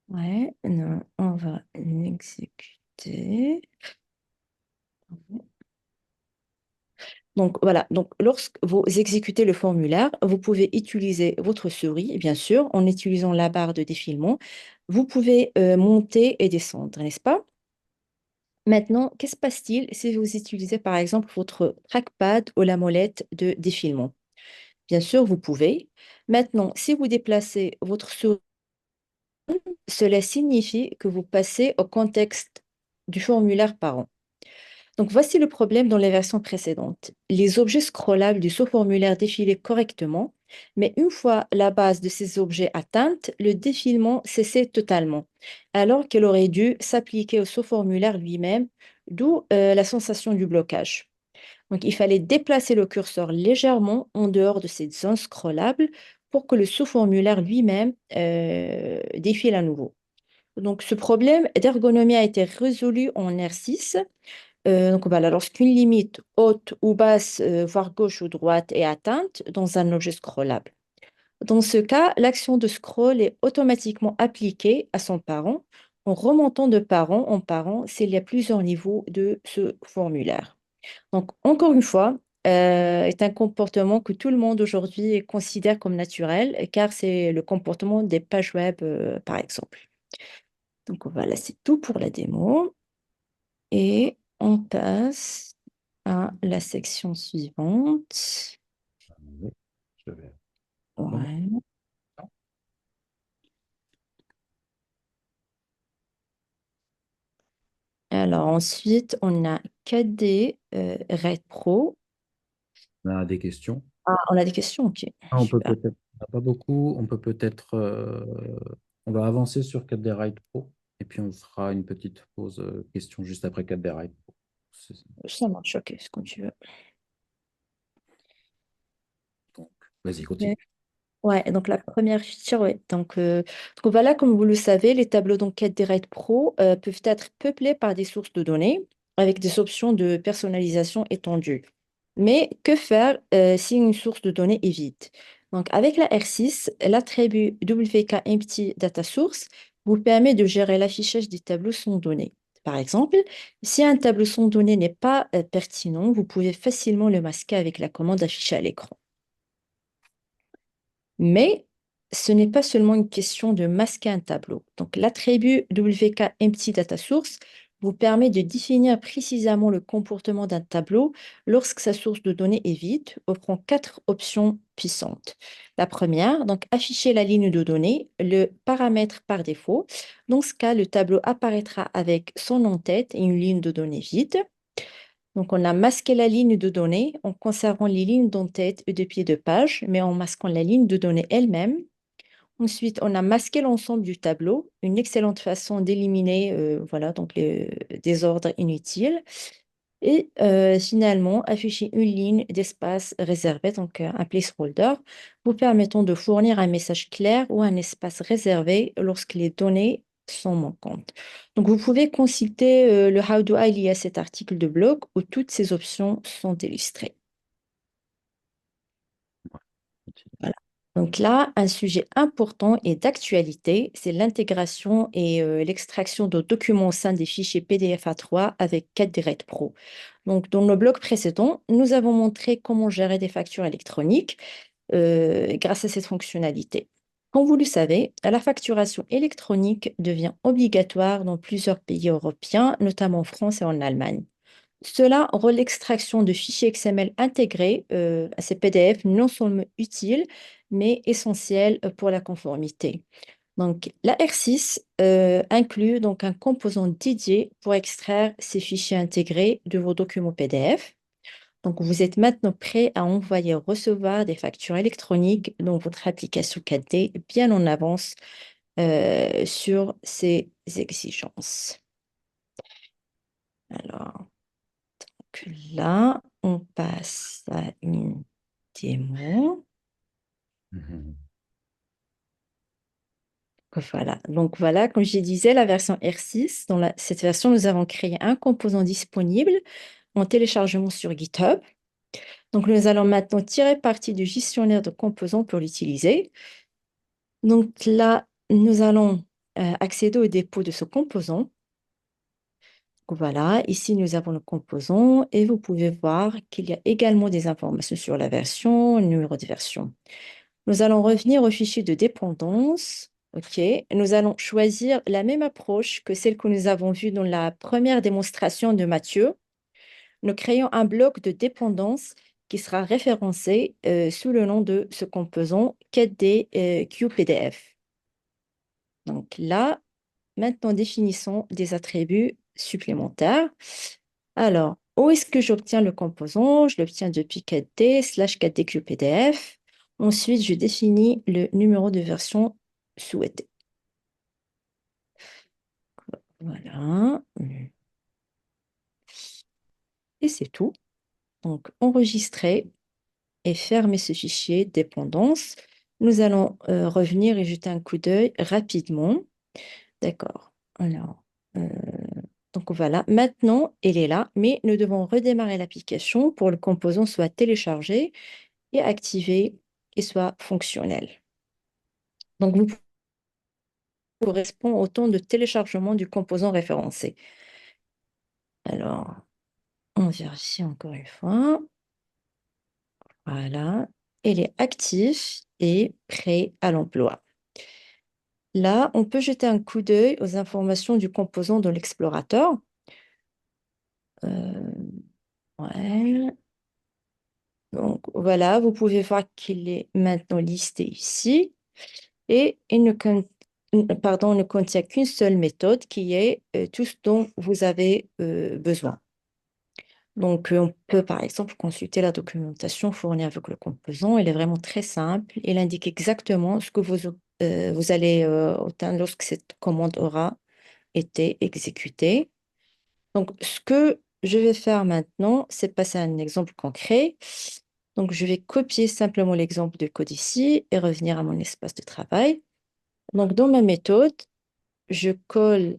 ouais, non, on va l'exécuter. Donc voilà, donc lorsque vous exécutez le formulaire, vous pouvez utiliser votre souris, bien sûr, en utilisant la barre de défilement. Vous pouvez monter et descendre, n'est-ce pas? Maintenant, qu'est-ce qui se passe-t-il si vous utilisez par exemple votre trackpad ou la molette de défilement? Bien sûr, vous pouvez. Maintenant, si vous déplacez votre souris, cela signifie que vous passez au contexte du formulaire parent. Donc, voici le problème dans les versions précédentes. Les objets scrollables du sous-formulaire défilaient correctement, mais une fois la base de ces objets atteinte, le défilement cessait totalement, alors qu'elle aurait dû s'appliquer au sous-formulaire lui-même, d'où la sensation du blocage. Donc, il fallait déplacer le curseur légèrement en dehors de cette zone scrollable pour que le sous-formulaire lui-même défile à nouveau. Donc, ce problème d'ergonomie a été résolu en R6. Donc voilà, lorsqu'une limite haute ou basse, voire gauche ou droite, est atteinte dans un objet scrollable. Dans ce cas, l'action de scroll est automatiquement appliquée à son parent en remontant de parent en parent s'il y a plusieurs niveaux de ce formulaire. Donc, encore une fois, est un comportement que tout le monde aujourd'hui considère comme naturel, car c'est le comportement des pages web, par exemple. Donc voilà, c'est tout pour la démo. Et on passe à la section suivante. Oui, je vais remonter. Ouais. Alors ensuite, on a KD Red Pro. On a des questions. Ah, on a des questions, ok, Ah, on peut super. peut-être, on n'a pas beaucoup, on peut peut-être, on va avancer sur 4D Ride Pro et puis on fera une petite pause question juste après 4D Ride Pro. Ça marche, ok, ce que tu veux. Donc, vas-y, Ok. continue. Ouais, donc la première feature, ouais. Donc voilà, comme vous le savez, les tableaux d'enquête des RAID Pro peuvent être peuplés par des sources de données avec des options de personnalisation étendues. Mais que faire si une source de données est vide? Donc avec la R6, l'attribut WK-Empty Data Source vous permet de gérer l'affichage des tableaux sans données. Par exemple, si un tableau sans données n'est pas pertinent, vous pouvez facilement le masquer avec la commande affichée à l'écran. Mais ce n'est pas seulement une question de masquer un tableau. Donc, l'attribut WK Empty Data Source vous permet de définir précisément le comportement d'un tableau lorsque sa source de données est vide, offrant quatre options puissantes. La première, donc afficher la ligne de données, le paramètre par défaut. Dans ce cas, le tableau apparaîtra avec son en-tête et une ligne de données vide. Donc, on a masqué la ligne de données en conservant les lignes d'entête et de pied de page, mais en masquant la ligne de données elle-même. Ensuite, on a masqué l'ensemble du tableau, une excellente façon d'éliminer voilà, donc les désordres inutiles. Et finalement, afficher une ligne d'espace réservé, donc un placeholder, vous permettant de fournir un message clair ou un espace réservé lorsque les données sont manquantes. Donc, vous pouvez consulter le How do I lié à cet article de blog où toutes ces options sont illustrées. Continue. Voilà. Donc là, un sujet important et d'actualité, c'est l'intégration et l'extraction de documents au sein des fichiers PDF A3 avec CAD-Direct Pro. Donc, dans le blog précédent, nous avons montré comment gérer des factures électroniques grâce à cette fonctionnalité. Comme vous le savez, la facturation électronique devient obligatoire dans plusieurs pays européens, notamment en France et en Allemagne. Cela rend l'extraction de fichiers XML intégrés à ces PDF non seulement utile, mais essentiel pour la conformité. Donc, la R6 inclut donc un composant dédié pour extraire ces fichiers intégrés de vos documents PDF. Donc, vous êtes maintenant prêt à envoyer et recevoir des factures électroniques dans votre application 4D bien en avance sur ces exigences. Alors, là, on passe à une démo. Mhm. Voilà. Donc voilà, comme je disais, la version R6. Dans cette version, nous avons créé un composant disponible en téléchargement sur GitHub. Donc nous allons maintenant tirer parti du gestionnaire de composants pour l'utiliser. Donc là, nous allons accéder au dépôt de ce composant. Voilà, ici nous avons le composant et vous pouvez voir qu'il y a également des informations sur la version, le numéro de version. Nous allons revenir au fichier de dépendance. OK. Nous allons choisir la même approche que celle que nous avons vue dans la première démonstration de Mathieu. Nous créons un bloc de dépendance qui sera référencé sous le nom de ce composant QPDF. Donc là, maintenant définissons des attributs supplémentaire. Alors, où est-ce que j'obtiens le composant? Je l'obtiens depuis 4D/4DQPDF. Ensuite, je définis le numéro de version souhaité. Voilà. Et c'est tout. Donc, enregistrer et fermer ce fichier dépendance. Nous allons revenir et jeter un coup d'œil rapidement. D'accord. Alors, donc voilà. Maintenant, elle est là, mais nous devons redémarrer l'application pour que le composant soit téléchargé et activé et soit fonctionnel. Donc, vous correspond au temps de téléchargement du composant référencé. Alors, on vérifie encore une fois. Voilà. Elle est active et prêt à l'emploi. Là, on peut jeter un coup d'œil aux informations du composant dans l'explorateur. Ouais. Donc, voilà, vous pouvez voir qu'il est maintenant listé ici. Et il ne contient qu'une seule méthode qui est tout ce dont vous avez besoin. Donc, on peut par exemple consulter la documentation fournie avec le composant. Elle est vraiment très simple. Elle indique exactement ce que vous allez obtenir lorsque cette commande aura été exécutée. Donc, ce que je vais faire maintenant, c'est passer à un exemple concret. Donc, je vais copier simplement l'exemple de code ici et revenir à mon espace de travail. Donc, dans ma méthode, je colle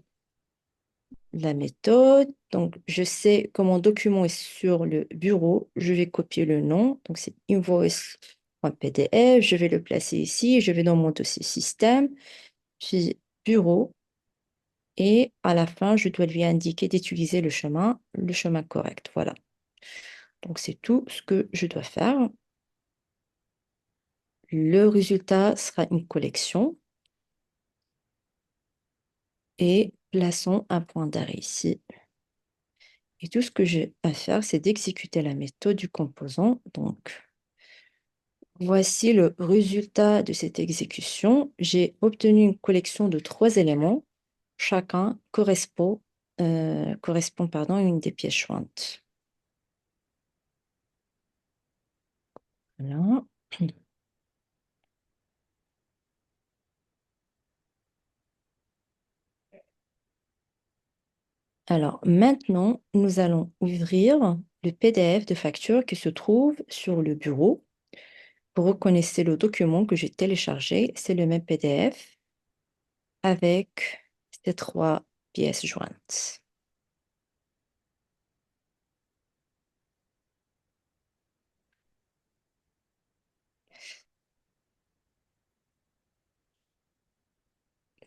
la méthode. Donc, je sais que mon document est sur le bureau. Je vais copier le nom. Donc, c'est invoice.pdf. Je vais le placer ici. Je vais dans mon dossier système, puis bureau. Et à la fin, je dois lui indiquer d'utiliser le chemin correct. Voilà. Donc, c'est tout ce que je dois faire. Le résultat sera une collection. Et plaçons un point d'arrêt ici. Et tout ce que j'ai à faire, c'est d'exécuter la méthode du composant. Donc, voici le résultat de cette exécution. J'ai obtenu une collection de 3 éléments. Chacun correspond, à une des pièces jointes. Voilà. Alors, maintenant, nous allons ouvrir le PDF de facture qui se trouve sur le bureau. Vous reconnaissez le document que j'ai téléchargé. C'est le même PDF avec ces 3 pièces jointes.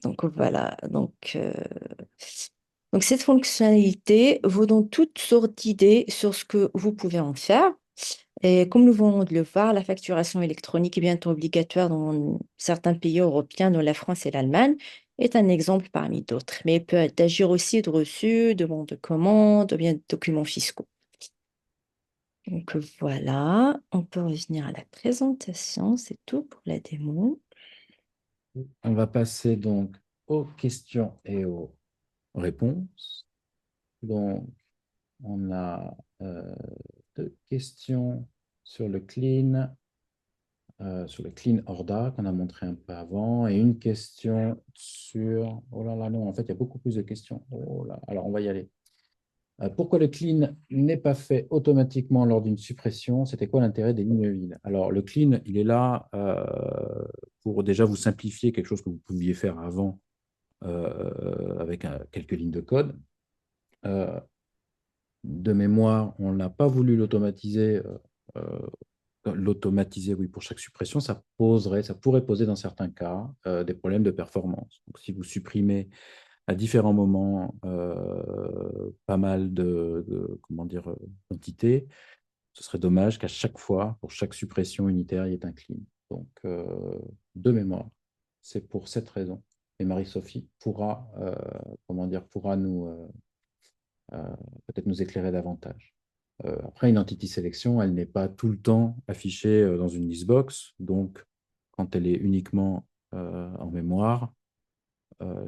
Donc voilà, donc cette fonctionnalité vous donne toutes sortes d'idées sur ce que vous pouvez en faire. Et comme nous venons de le voir, la facturation électronique est bientôt obligatoire dans certains pays européens, dont la France et l'Allemagne, est un exemple parmi d'autres. Mais elle peut agir aussi de reçu, de bon de commande, ou bien de documents fiscaux. Donc voilà, on peut revenir à la présentation, c'est tout pour la démo. On va passer donc aux questions et aux réponses. Donc, on a 2 questions sur le clean Orda qu'on a montré un peu avant, et une question sur... Oh là là, non, en fait, il y a beaucoup plus de questions. Oh là. Alors, on va y aller. Pourquoi le clean n'est pas fait automatiquement lors d'une suppression? C'était quoi l'intérêt des lignes vides? Alors, le clean, il est là pour déjà vous simplifier quelque chose que vous pouviez faire avant avec quelques lignes de code. De mémoire, on n'a pas voulu l'automatiser, oui, pour chaque suppression. Ça pourrait poser dans certains cas des problèmes de performance. Donc, si vous supprimez à différents moments pas mal comment dire, d'entités, ce serait dommage qu'à chaque fois, pour chaque suppression unitaire, il y ait un clean. Donc, de mémoire, c'est pour cette raison. Et Marie-Sophie pourra peut-être nous éclairer davantage. Après, une entity sélection, elle n'est pas tout le temps affichée dans une listbox. Donc, quand elle est uniquement en mémoire,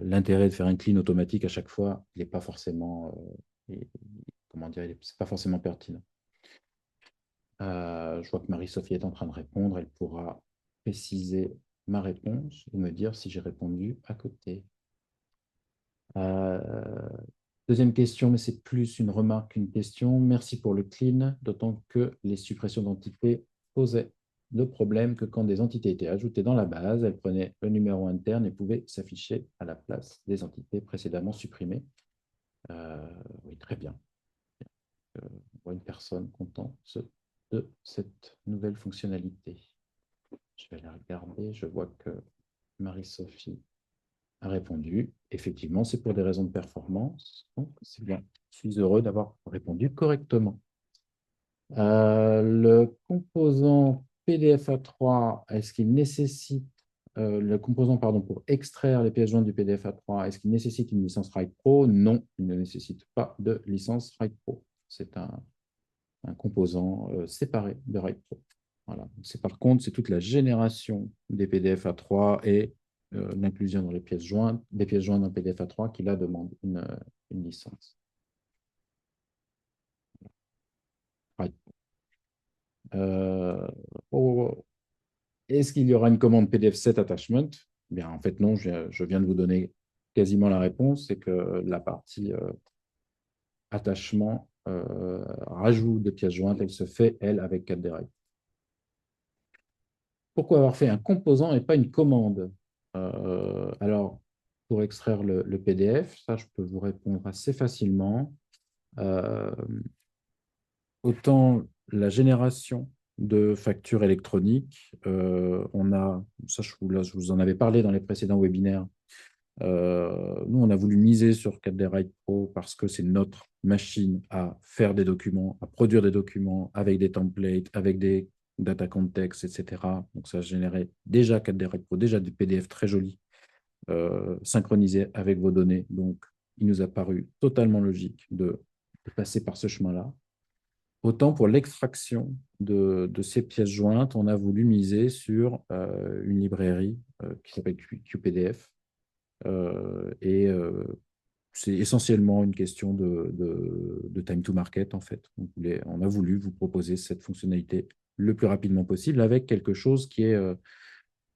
l'intérêt de faire un clean automatique à chaque fois, il n'est pas forcément, comment dire, c'est pas forcément pertinent. Je vois que Marie-Sophie est en train de répondre. Elle pourra préciser ma réponse ou me dire si j'ai répondu à côté. Euh, Deuxième question, mais c'est plus une remarque qu'une question. Merci pour le clean, d'autant que les suppressions d'entités posaient le problème que quand des entités étaient ajoutées dans la base, elles prenaient le numéro interne et pouvaient s'afficher à la place des entités précédemment supprimées. Oui, très bien. On voit une personne contente de cette nouvelle fonctionnalité. Je vais la regarder. Je vois que Marie-Sophie a répondu. Effectivement, c'est pour des raisons de performance. Donc, c'est bien. Je suis heureux d'avoir répondu correctement. Le composant PDF A3, est-ce qu'il nécessite, le composant pardon, pour extraire les pièces jointes du PDF A3, est-ce qu'il nécessite une licence Write Pro? Non, il ne nécessite pas de licence Write Pro. C'est un composant séparé de Write Pro. Voilà. Par contre, c'est toute la génération des PDF A3 et l'inclusion dans les pièces jointes, des pièces jointes dans PDF A3 qui là demande une licence. Write Pro. Oh, oh, oh. Est-ce qu'il y aura une commande PDF set attachment? Bien, en fait, non, je viens de vous donner quasiment la réponse, c'est que la partie attachement, rajout de pièces jointes, elle se fait, elle, avec 4D. Pourquoi avoir fait un composant et pas une commande? Alors, pour extraire le PDF, ça, je peux vous répondre assez facilement. Euh, Autant la génération de factures électroniques, on a, ça, je vous en avais parlé dans les précédents webinaires. Nous, on a voulu miser sur 4D Write Pro parce que c'est notre machine à faire des documents, à produire des documents avec des templates, avec des data context, etc. Donc, ça générait déjà 4D Write Pro, déjà des PDF très jolis, synchronisés avec vos données. Donc, il nous a paru totalement logique de passer par ce chemin-là. Autant pour l'extraction de ces pièces jointes, on a voulu miser sur une librairie qui s'appelle QPDF, et c'est essentiellement une question de time to market, en fait. On a voulu vous proposer cette fonctionnalité le plus rapidement possible avec quelque chose qui est,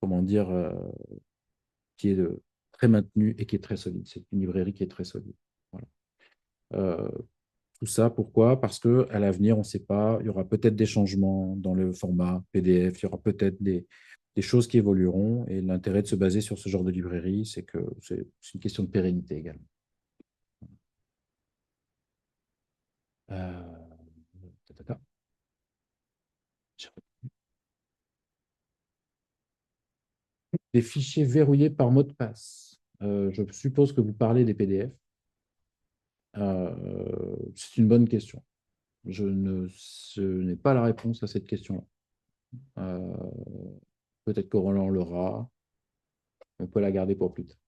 comment dire, qui est très maintenu et qui est très solide. C'est une librairie qui est très solide. Voilà. Euh, Tout ça, pourquoi? Parce qu'à l'avenir, on ne sait pas, il y aura peut-être des changements dans le format PDF, il y aura peut-être des choses qui évolueront. Et l'intérêt de se baser sur ce genre de librairie, c'est que c'est une question de pérennité également. Euh, Des fichiers verrouillés par mot de passe. Je suppose que vous parlez des PDF. C'est une bonne question. Je n'ai pas la réponse à cette question-là. Euh, Peut-être que Roland l'aura. On peut la garder pour plus tard.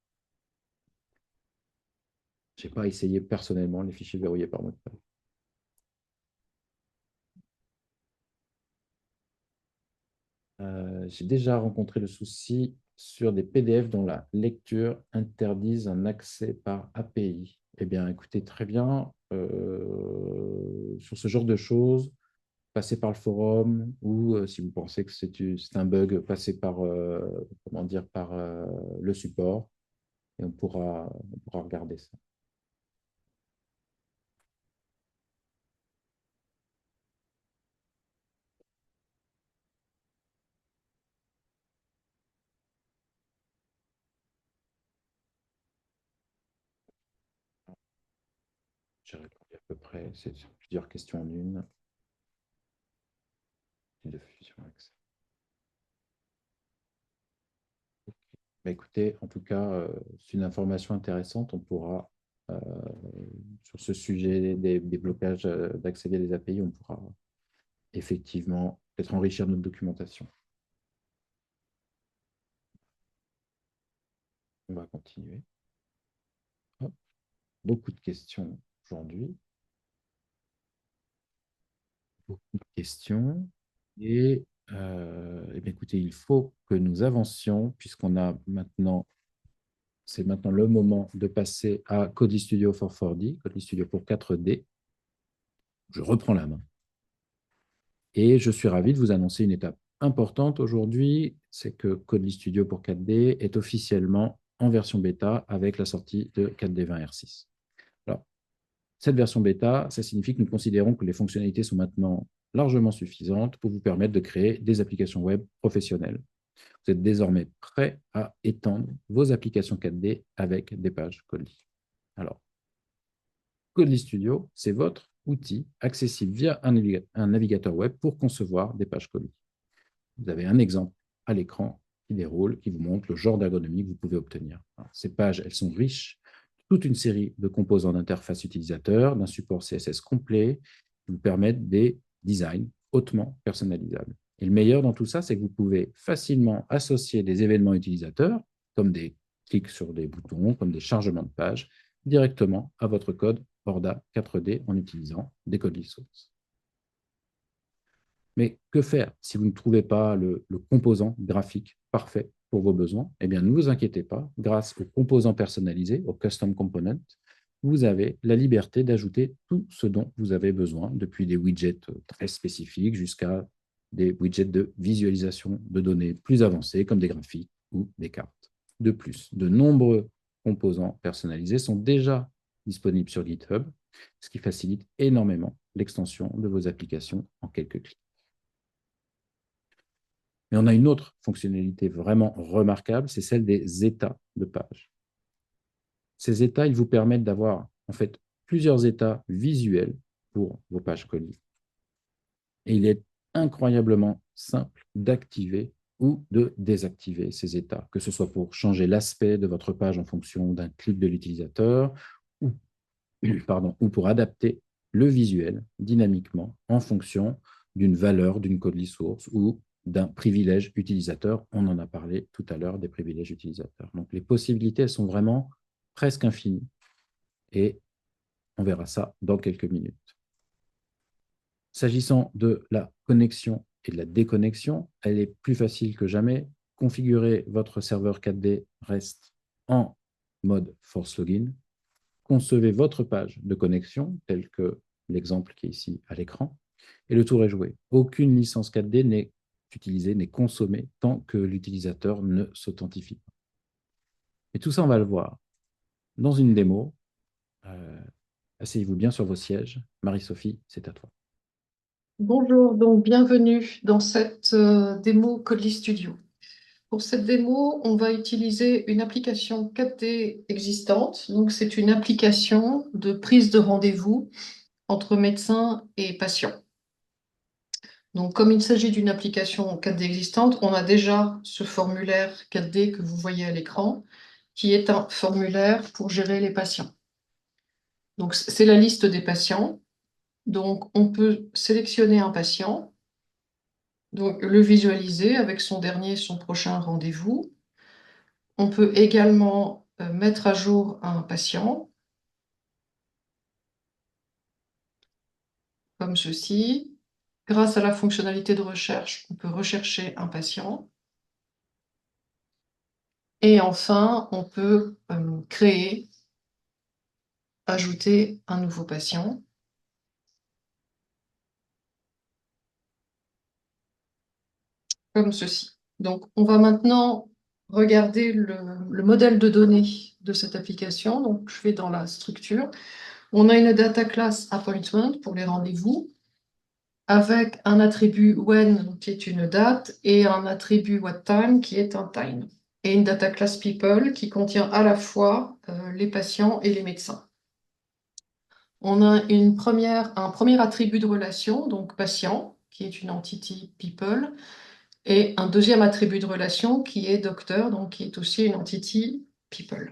Je n'ai pas essayé personnellement les fichiers verrouillés par mot de passe. J'ai déjà rencontré le souci sur des PDF dont la lecture interdise un accès par API. Eh bien, écoutez, très bien. Sur ce genre de choses, passez par le forum ou si vous pensez que c'est un bug, passez par, comment dire, par le support et on pourra regarder ça. J'ai répondu à peu près, c'est plusieurs questions en une. De fusion accès. Bah, écoutez, en tout cas, c'est une information intéressante. On pourra, sur ce sujet des blocages d'accéder à des API, on pourra effectivement peut-être enrichir notre documentation. On va continuer. Hop. Beaucoup de questions aujourd'hui. Beaucoup de questions. Et eh bien, écoutez, il faut que nous avancions puisqu'on a maintenant c'est maintenant le moment de passer à Codely Studio for 4D, Codely Studio pour 4D. Je reprends la main. Et je suis ravi de vous annoncer une étape importante aujourd'hui, c'est que Codely Studio pour 4D est officiellement en version bêta avec la sortie de 4D 20 R6. Alors, cette version bêta, ça signifie que nous considérons que les fonctionnalités sont maintenant largement suffisantes pour vous permettre de créer des applications web professionnelles. Vous êtes désormais prêt à étendre vos applications 4D avec des pages Codely. Alors, Codely Studio, c'est votre outil accessible via un navigateur web pour concevoir des pages Codely. Vous avez un exemple à l'écran qui déroule, qui vous montre le genre d'ergonomie que vous pouvez obtenir. Alors, ces pages, elles sont riches de toute une série de composants d'interface utilisateur, d'un support CSS complet, qui vous permettent des designs hautement personnalisables. Et le meilleur dans tout ça, c'est que vous pouvez facilement associer des événements utilisateurs, comme des clics sur des boutons, comme des chargements de pages, directement à votre code Orda 4D en utilisant des Codely Source. Mais que faire si vous ne trouvez pas le composant graphique parfait pour vos besoins? Eh bien, ne vous inquiétez pas, grâce aux composants personnalisés, aux custom components, vous avez la liberté d'ajouter tout ce dont vous avez besoin, depuis des widgets très spécifiques jusqu'à des widgets de visualisation de données plus avancés, comme des graphiques ou des cartes. De plus, de nombreux composants personnalisés sont déjà disponibles sur GitHub, ce qui facilite énormément l'extension de vos applications en quelques clics. Mais on a une autre fonctionnalité vraiment remarquable, c'est celle des états de page. Ces états, ils vous permettent d'avoir en fait plusieurs états visuels pour vos pages Codely. Et il est incroyablement simple d'activer ou de désactiver ces états, que ce soit pour changer l'aspect de votre page en fonction d'un clic de l'utilisateur ou, ou pour adapter le visuel dynamiquement en fonction d'une valeur d'une Codely source ou d'un privilège utilisateur. On en a parlé tout à l'heure des privilèges utilisateurs. Donc, les possibilités, elles sont vraiment presque infinies. Et on verra ça dans quelques minutes. S'agissant de la connexion et de la déconnexion, elle est plus facile que jamais. Configurer votre serveur 4D reste en mode force login. Concevez votre page de connexion, tel que l'exemple qui est ici à l'écran, et le tour est joué. Aucune licence 4D n'est utilisée, n'est consommée tant que l'utilisateur ne s'authentifie pas. Et tout ça, on va le voir dans une démo. Asseyez-vous bien sur vos sièges. Marie-Sophie, c'est à toi. Bonjour, donc bienvenue dans cette démo Codely Studio. Pour cette démo, on va utiliser une application 4D existante. Donc, c'est une application de prise de rendez-vous entre médecins et patients. Donc, comme il s'agit d'une application 4D existante, on a déjà ce formulaire 4D que vous voyez à l'écran, qui est un formulaire pour gérer les patients. Donc, c'est la liste des patients. Donc, on peut sélectionner un patient, donc le visualiser avec son dernier et son prochain rendez-vous. On peut également mettre à jour un patient, comme ceci. Grâce à la fonctionnalité de recherche, on peut rechercher un patient. Et enfin, on peut créer, ajouter un nouveau patient. Comme ceci. Donc, on va maintenant regarder le modèle de données de cette application. Donc, je vais dans la structure. On a une data class appointment pour les rendez-vous, avec un attribut when qui est une date et un attribut what time qui est un time. Et une data class people qui contient à la fois les patients et les médecins. On a un premier attribut de relation, donc patient, qui est une entity people, et un deuxième attribut de relation qui est docteur, donc qui est aussi une entity people.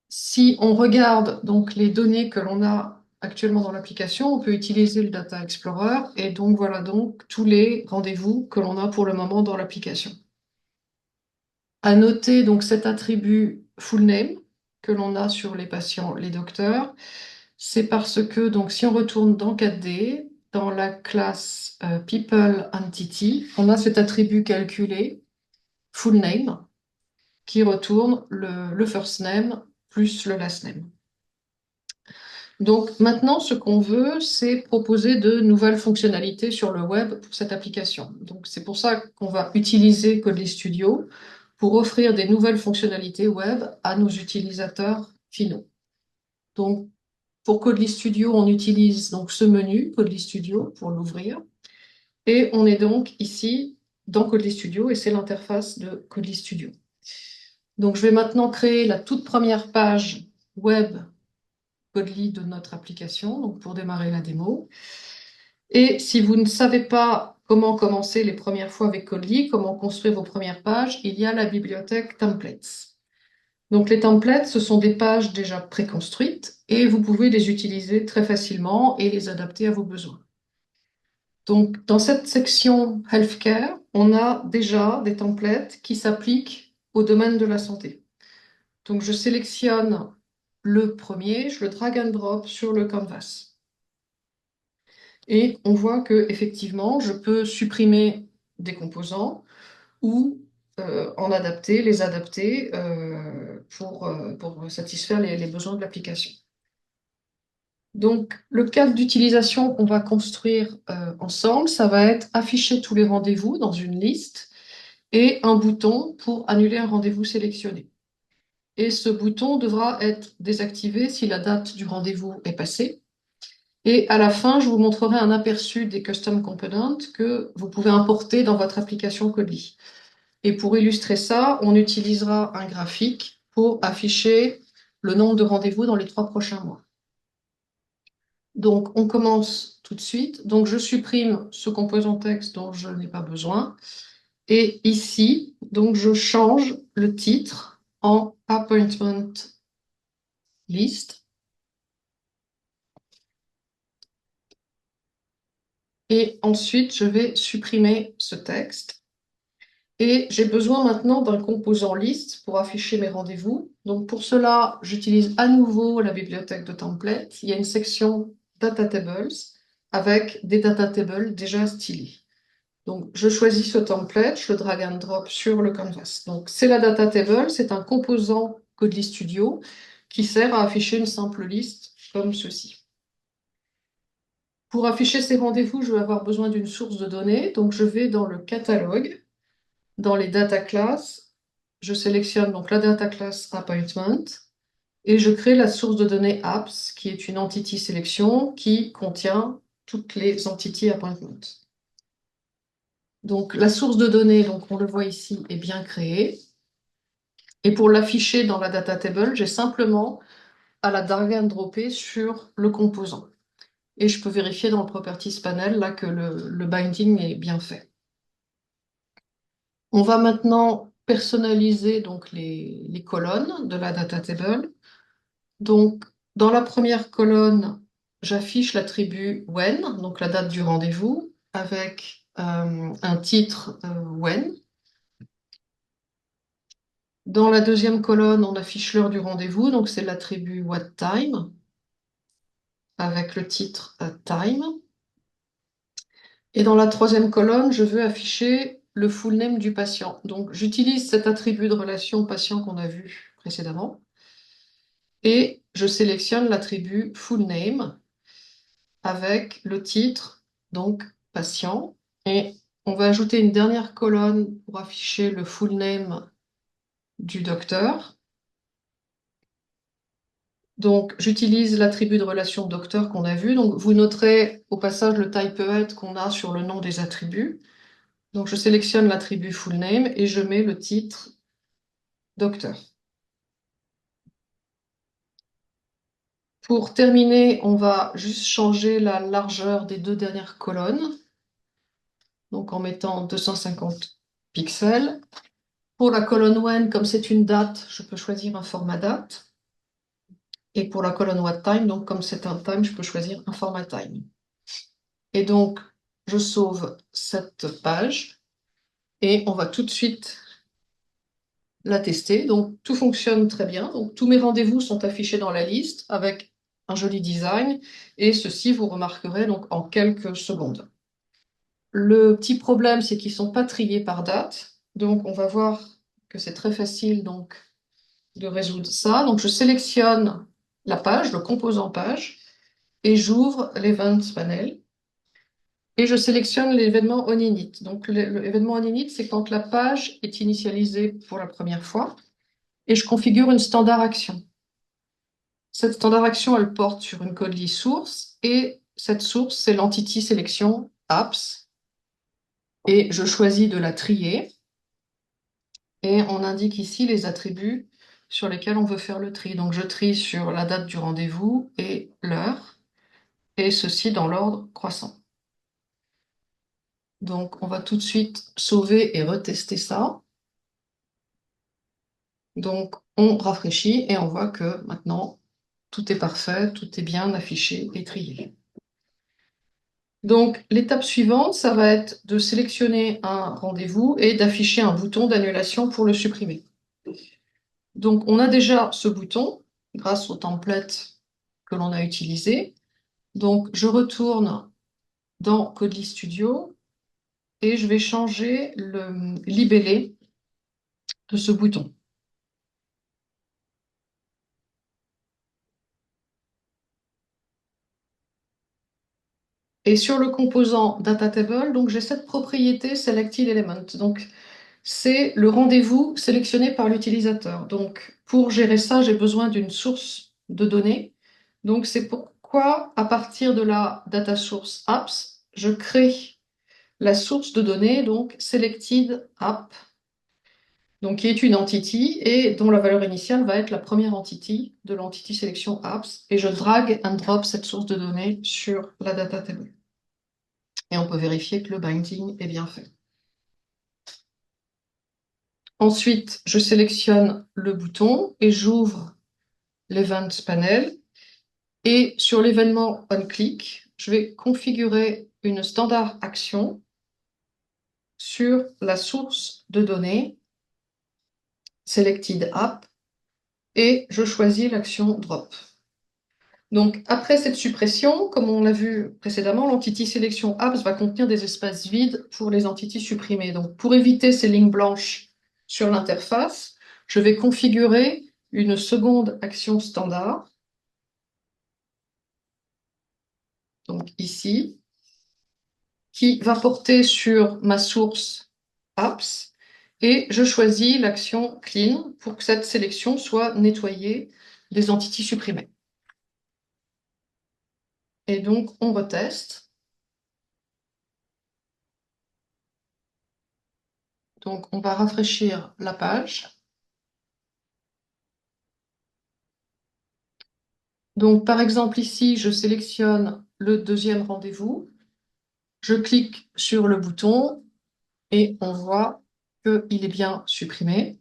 Si on regarde donc les données que l'on a actuellement dans l'application, on peut utiliser le Data Explorer et donc voilà donc tous les rendez-vous que l'on a pour le moment dans l'application. À noter donc cet attribut full name que l'on a sur les patients, les docteurs, c'est parce que donc si on retourne dans 4D, dans la classe People Entity, on a cet attribut calculé full name qui retourne le first name plus le last name. Donc maintenant, ce qu'on veut, c'est proposer de nouvelles fonctionnalités sur le web pour cette application. Donc c'est pour ça qu'on va utiliser Codely Studio pour offrir des nouvelles fonctionnalités web à nos utilisateurs finaux. Donc pour Codely Studio, on utilise donc ce menu Codely Studio pour l'ouvrir. Et on est donc ici dans Codely Studio et c'est l'interface de Codely Studio. Donc je vais maintenant créer la toute première page web Codely de notre application, donc pour démarrer la démo. Et si vous ne savez pas comment commencer les premières fois avec Codely, comment construire vos premières pages, il y a la bibliothèque Templates. Donc les templates, ce sont des pages déjà préconstruites et vous pouvez les utiliser très facilement et les adapter à vos besoins. Donc dans cette section Healthcare, on a déjà des templates qui s'appliquent au domaine de la santé. Donc je sélectionne le premier, je le drag and drop sur le canvas. Et on voit que effectivement, je peux supprimer des composants ou en adapter, les adapter pour satisfaire les besoins de l'application. Donc, le cadre d'utilisation qu'on va construire ensemble, ça va être afficher tous les rendez-vous dans une liste et un bouton pour annuler un rendez-vous sélectionné. Et ce bouton devra être désactivé si la date du rendez-vous est passée. Et à la fin, je vous montrerai un aperçu des custom components que vous pouvez importer dans votre application Codely. Et pour illustrer ça, on utilisera un graphique pour afficher le nombre de rendez-vous dans les 3 prochains mois. Donc, on commence tout de suite. Donc, je supprime ce composant texte dont je n'ai pas besoin. Et ici, donc, je change le titre en Appointment List. Et ensuite, je vais supprimer ce texte. Et j'ai besoin maintenant d'un composant liste pour afficher mes rendez-vous. Donc pour cela, j'utilise à nouveau la bibliothèque de templates. Il y a une section Data Tables avec des data tables déjà stylés. Donc je choisis ce template, je le drag and drop sur le canvas. Donc c'est la data table, c'est un composant Codely Studio qui sert à afficher une simple liste comme ceci. Pour afficher ces rendez-vous, je vais avoir besoin d'une source de données. Donc je vais dans le catalogue. Dans les data classes, je sélectionne donc la data class appointment et je crée la source de données apps qui est une entity sélection qui contient toutes les entities appointment. Donc la source de données, donc on le voit ici, est bien créée. Et pour l'afficher dans la data table, j'ai simplement à la drag and dropper sur le composant. Et je peux vérifier dans le properties panel là que le binding est bien fait. On va maintenant personnaliser donc les colonnes de la data table. Donc, dans la première colonne, j'affiche l'attribut when, donc la date du rendez-vous, avec un titre when. Dans la deuxième colonne, on affiche l'heure du rendez-vous, donc c'est l'attribut what time, avec le titre time. Et dans la troisième colonne, je veux afficher le full name du patient. Donc, j'utilise cet attribut de relation patient qu'on a vu précédemment. Et je sélectionne l'attribut full name avec le titre, donc patient. Et on va ajouter une dernière colonne pour afficher le full name du docteur. Donc, j'utilise l'attribut de relation docteur qu'on a vu. Donc, vous noterez au passage le typehead qu'on a sur le nom des attributs. Donc, je sélectionne l'attribut full name et je mets le titre docteur. Pour terminer, on va juste changer la largeur des 2 dernières colonnes. Donc, en mettant 250 pixels. Pour la colonne when, comme c'est une date, je peux choisir un format date. Et pour la colonne what time, donc comme c'est un time, je peux choisir un format time. Et donc, je sauve cette page et on va tout de suite la tester. Donc, tout fonctionne très bien. Donc, tous mes rendez-vous sont affichés dans la liste avec un joli design. Et ceci, vous remarquerez donc en quelques secondes. Le petit problème, c'est qu'ils ne sont pas triés par date. Donc, on va voir que c'est très facile donc de résoudre ça. Donc je sélectionne la page, le composant page, et j'ouvre l'Event Panel. Et je sélectionne l'événement onInit. Donc l'événement onInit, c'est quand la page est initialisée pour la première fois. Et je configure une standard action. Cette standard action, elle porte sur une code list source. Et cette source, c'est l'entity sélection apps. Et je choisis de la trier. Et on indique ici les attributs sur lesquels on veut faire le tri. Donc je trie sur la date du rendez-vous et l'heure. Et ceci dans l'ordre croissant. Donc on va tout de suite sauver et retester ça. Donc, on rafraîchit et on voit que maintenant, tout est parfait, tout est bien affiché et trié. Donc, l'étape suivante, ça va être de sélectionner un rendez-vous et d'afficher un bouton d'annulation pour le supprimer. Donc, on a déjà ce bouton grâce au template que l'on a utilisé. Donc, je retourne dans Codely Studio et je vais changer le libellé de ce bouton. Et sur le composant DataTable, donc j'ai cette propriété Selected Element. Donc, c'est le rendez-vous sélectionné par l'utilisateur. Donc, pour gérer ça, j'ai besoin d'une source de données. Donc, c'est pourquoi, à partir de la data source apps, je crée la source de données, donc selected app, donc qui est une entity et dont la valeur initiale va être la première entity de l'entity sélection apps. Et je drag and drop cette source de données sur la data table. Et on peut vérifier que le binding est bien fait. Ensuite, je sélectionne le bouton et j'ouvre l'Event Panel. Et sur l'événement OnClick, je vais configurer une standard action sur la source de données Selected App et je choisis l'action Drop. Donc, après cette suppression, comme on l'a vu précédemment, l'entity sélection apps va contenir des espaces vides pour les entités supprimées. Donc, pour éviter ces lignes blanches sur l'interface, je vais configurer une seconde action standard. Donc, ici, qui va porter sur ma source apps et je choisis l'action clean pour que cette sélection soit nettoyée des entités supprimées. Et donc, on reteste. Donc, on va rafraîchir la page. Donc, par exemple, ici, je sélectionne le deuxième rendez-vous. Je clique sur le bouton et on voit qu'il est bien supprimé.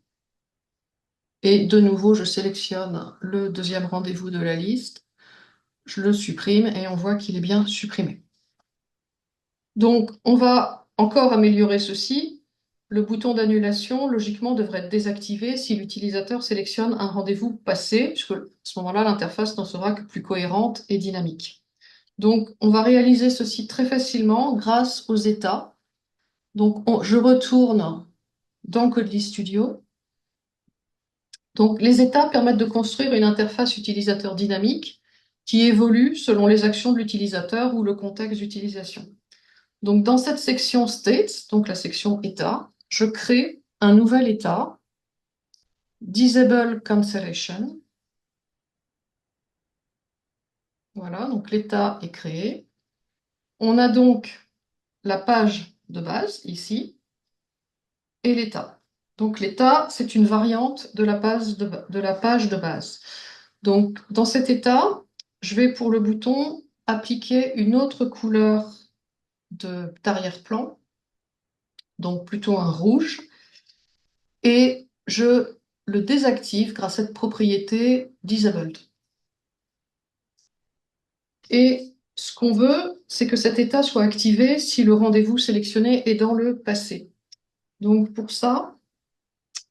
Et de nouveau, je sélectionne le deuxième rendez-vous de la liste. Je le supprime et on voit qu'il est bien supprimé. Donc, on va encore améliorer ceci. Le bouton d'annulation, logiquement, devrait être désactivé si l'utilisateur sélectionne un rendez-vous passé, puisque à ce moment-là, l'interface n'en sera que plus cohérente et dynamique. Donc, on va réaliser ceci très facilement grâce aux états. Donc, je retourne dans Codely Studio. Donc, les états permettent de construire une interface utilisateur dynamique qui évolue selon les actions de l'utilisateur ou le contexte d'utilisation. Donc, dans cette section States, donc la section État, je crée un nouvel état, Disable Cancellation. Voilà, donc l'état est créé. On a donc la page de base, ici, et l'état. Donc, l'état, c'est une variante de la page de base. Donc, dans cet état, je vais, pour le bouton, appliquer une autre couleur d'arrière-plan, donc plutôt un rouge, et je le désactive grâce à cette propriété Disabled. Et ce qu'on veut, c'est que cet état soit activé si le rendez-vous sélectionné est dans le passé. Donc pour ça,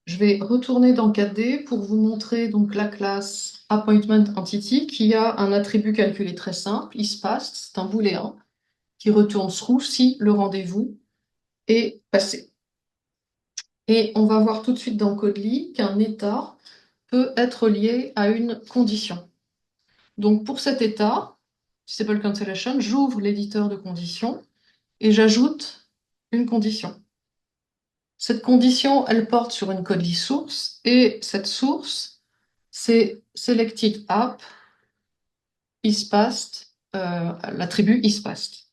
je vais retourner dans 4D pour vous montrer donc la classe Appointment Entity qui a un attribut calculé très simple, isPast, c'est un booléen qui retourne true si le rendez-vous est passé. Et on va voir tout de suite dans Codely qu'un état peut être lié à une condition. Donc pour cet état, Disable Cancellation, j'ouvre l'éditeur de conditions et j'ajoute une condition. Cette condition, elle porte sur une Codely source et cette source, c'est selected app isPassed, l'attribut isPassed.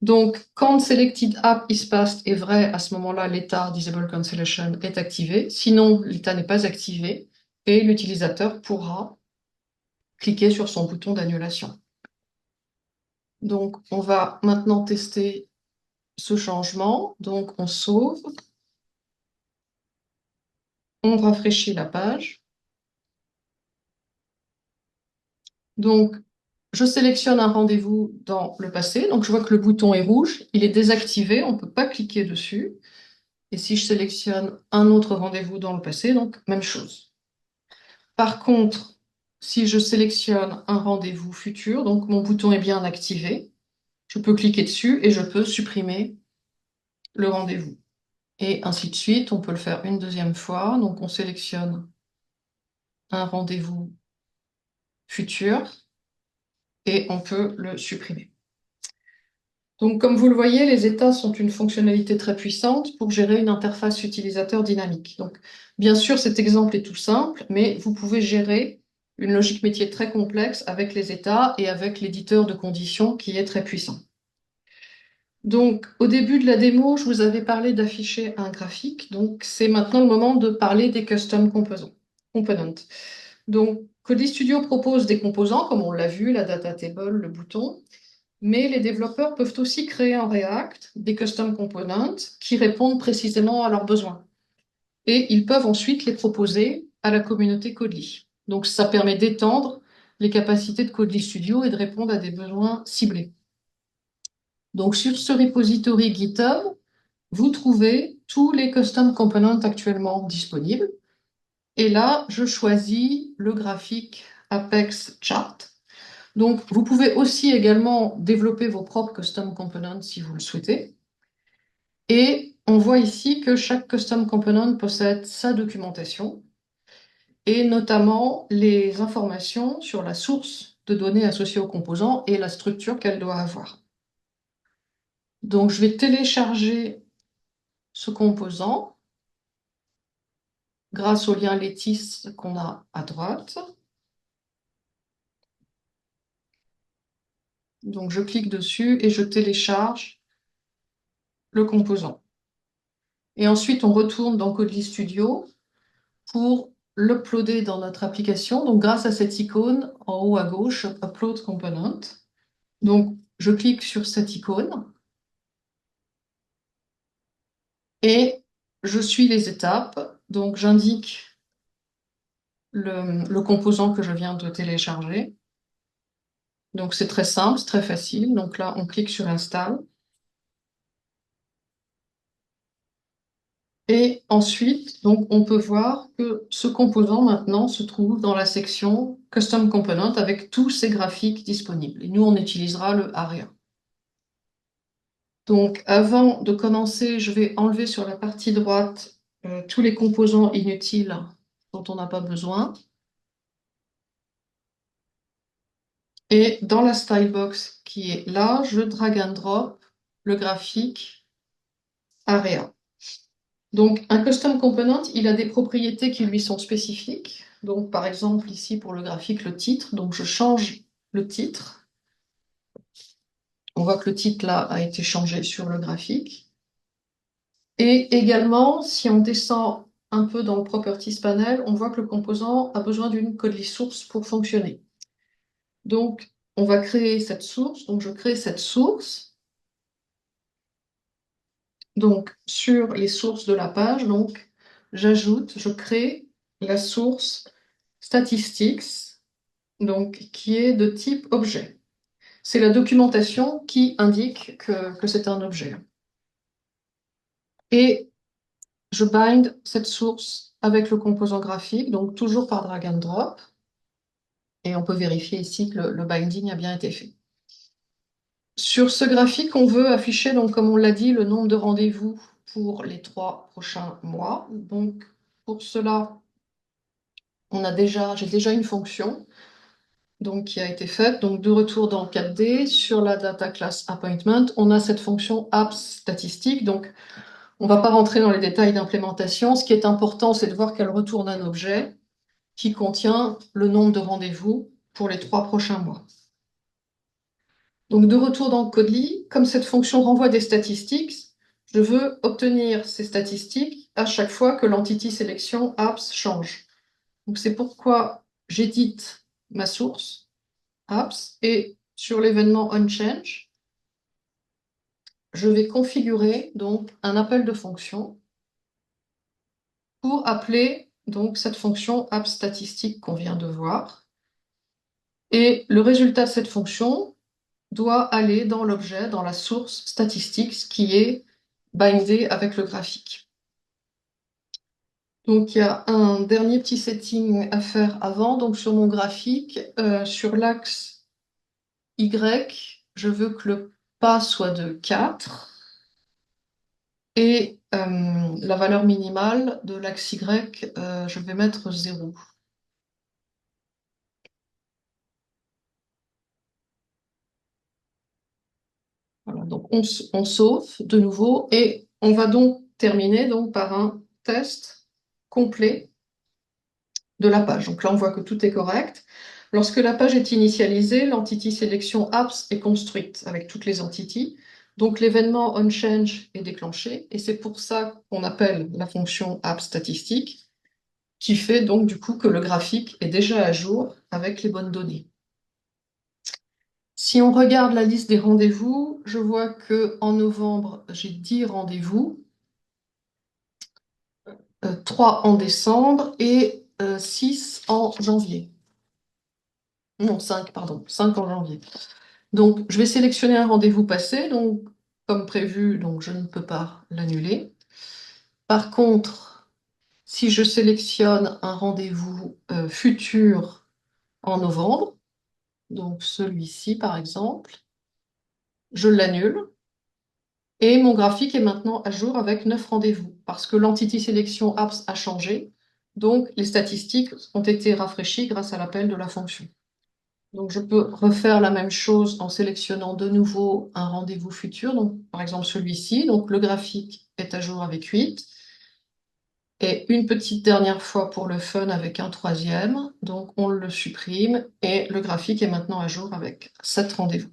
Donc, quand selected app isPassed est vrai, à ce moment-là, l'état Disable Cancellation est activé. Sinon, l'état n'est pas activé et l'utilisateur pourra cliquer sur son bouton d'annulation. Donc, on va maintenant tester ce changement. Donc, on sauve, on rafraîchit la page. Donc, je sélectionne un rendez-vous dans le passé. Donc, je vois que le bouton est rouge, il est désactivé, on ne peut pas cliquer dessus. Et si je sélectionne un autre rendez-vous dans le passé, donc même chose. Par contre, si je sélectionne un rendez-vous futur, donc mon bouton est bien activé, je peux cliquer dessus et je peux supprimer le rendez-vous. Et ainsi de suite, on peut le faire une deuxième fois. Donc, on sélectionne un rendez-vous futur et on peut le supprimer. Donc, comme vous le voyez, les états sont une fonctionnalité très puissante pour gérer une interface utilisateur dynamique. Donc, bien sûr, cet exemple est tout simple, mais vous pouvez gérer une logique métier très complexe avec les états et avec l'éditeur de conditions qui est très puissant. Donc, au début de la démo, je vous avais parlé d'afficher un graphique. Donc, c'est maintenant le moment de parler des custom components. Donc, Codely Studio propose des composants, comme on l'a vu, la data table, le bouton, mais les développeurs peuvent aussi créer en React des custom components qui répondent précisément à leurs besoins. Et ils peuvent ensuite les proposer à la communauté Codely. Donc, ça permet d'étendre les capacités de Codely Studio et de répondre à des besoins ciblés. Donc, sur ce repository GitHub, vous trouvez tous les custom components actuellement disponibles. Et là, je choisis le graphique Apex Chart. Donc, vous pouvez aussi également développer vos propres custom components si vous le souhaitez. Et on voit ici que chaque custom component possède sa documentation et notamment les informations sur la source de données associées au composant et la structure qu'elle doit avoir. Donc, je vais télécharger ce composant grâce au lien Letis qu'on a à droite. Donc, je clique dessus et je télécharge le composant. Et ensuite, on retourne dans Codely Studio pour l'uploader dans notre application. Donc, grâce à cette icône en haut à gauche, Upload Component. Donc, je clique sur cette icône et je suis les étapes. Donc, j'indique le composant que je viens de télécharger. Donc, c'est très simple, c'est très facile. Donc là, on clique sur Install. Et ensuite, donc, on peut voir que ce composant maintenant se trouve dans la section Custom Component avec tous ces graphiques disponibles. Et nous, on utilisera le ARIA. Donc, avant de commencer, je vais enlever sur la partie droite tous les composants inutiles dont on n'a pas besoin. Et dans la stylebox qui est là, je drag and drop le graphique ARIA. Donc, un custom component, il a des propriétés qui lui sont spécifiques. Donc, par exemple, ici, pour le graphique, le titre. Donc, je change le titre. On voit que le titre, là, a été changé sur le graphique. Et également, si on descend un peu dans le Properties panel, on voit que le composant a besoin d'une Codely source pour fonctionner. Donc, on va créer cette source. Donc, je crée cette source. Donc, sur les sources de la page, donc, je crée la source statistics, donc, qui est de type objet. C'est la documentation qui indique que c'est un objet. Et je bind cette source avec le composant graphique, donc toujours par drag and drop. Et on peut vérifier ici que le binding a bien été fait. Sur ce graphique, on veut afficher, donc, comme on l'a dit, le nombre de rendez-vous pour les 3 prochains mois. Donc, pour cela, j'ai déjà une fonction donc, qui a été faite. Donc, de retour dans 4D, sur la data class appointment, on a cette fonction apps statistique. Donc, on ne va pas rentrer dans les détails d'implémentation. Ce qui est important, c'est de voir qu'elle retourne un objet qui contient le nombre de rendez-vous pour les 3 prochains mois. Donc, de retour dans Codely, comme cette fonction renvoie des statistiques, je veux obtenir ces statistiques à chaque fois que l'entity sélection apps change. Donc, c'est pourquoi j'édite ma source apps et sur l'événement onChange, je vais configurer donc un appel de fonction pour appeler donc cette fonction apps statistique qu'on vient de voir. Et le résultat de cette fonction doit aller dans l'objet, dans la source statistics qui est bindée avec le graphique. Donc il y a un dernier petit setting à faire avant. Donc sur mon graphique, sur l'axe Y, je veux que le pas soit de 4 et la valeur minimale de l'axe Y, je vais mettre 0. Voilà, donc on sauve de nouveau et on va donc terminer donc par un test complet de la page. Donc là, on voit que tout est correct. Lorsque la page est initialisée, l'entity sélection apps est construite avec toutes les entities. Donc l'événement onChange est déclenché et c'est pour ça qu'on appelle la fonction app statistique qui fait donc du coup que le graphique est déjà à jour avec les bonnes données. Si on regarde la liste des rendez-vous, je vois que en novembre, j'ai 10 rendez-vous, 3 en décembre et 6 en janvier. Non, 5, pardon, 5 en janvier. Donc, je vais sélectionner un rendez-vous passé, donc comme prévu, donc je ne peux pas l'annuler. Par contre, si je sélectionne un rendez-vous futur en novembre, donc celui-ci par exemple, je l'annule et mon graphique est maintenant à jour avec 9 rendez-vous parce que l'entity sélection apps a changé, donc les statistiques ont été rafraîchies grâce à l'appel de la fonction. Donc, je peux refaire la même chose en sélectionnant de nouveau un rendez-vous futur, donc par exemple celui-ci. Donc, le graphique est à jour avec 8. Et une petite dernière fois pour le fun avec un troisième. Donc, on le supprime et le graphique est maintenant à jour avec 7 rendez-vous.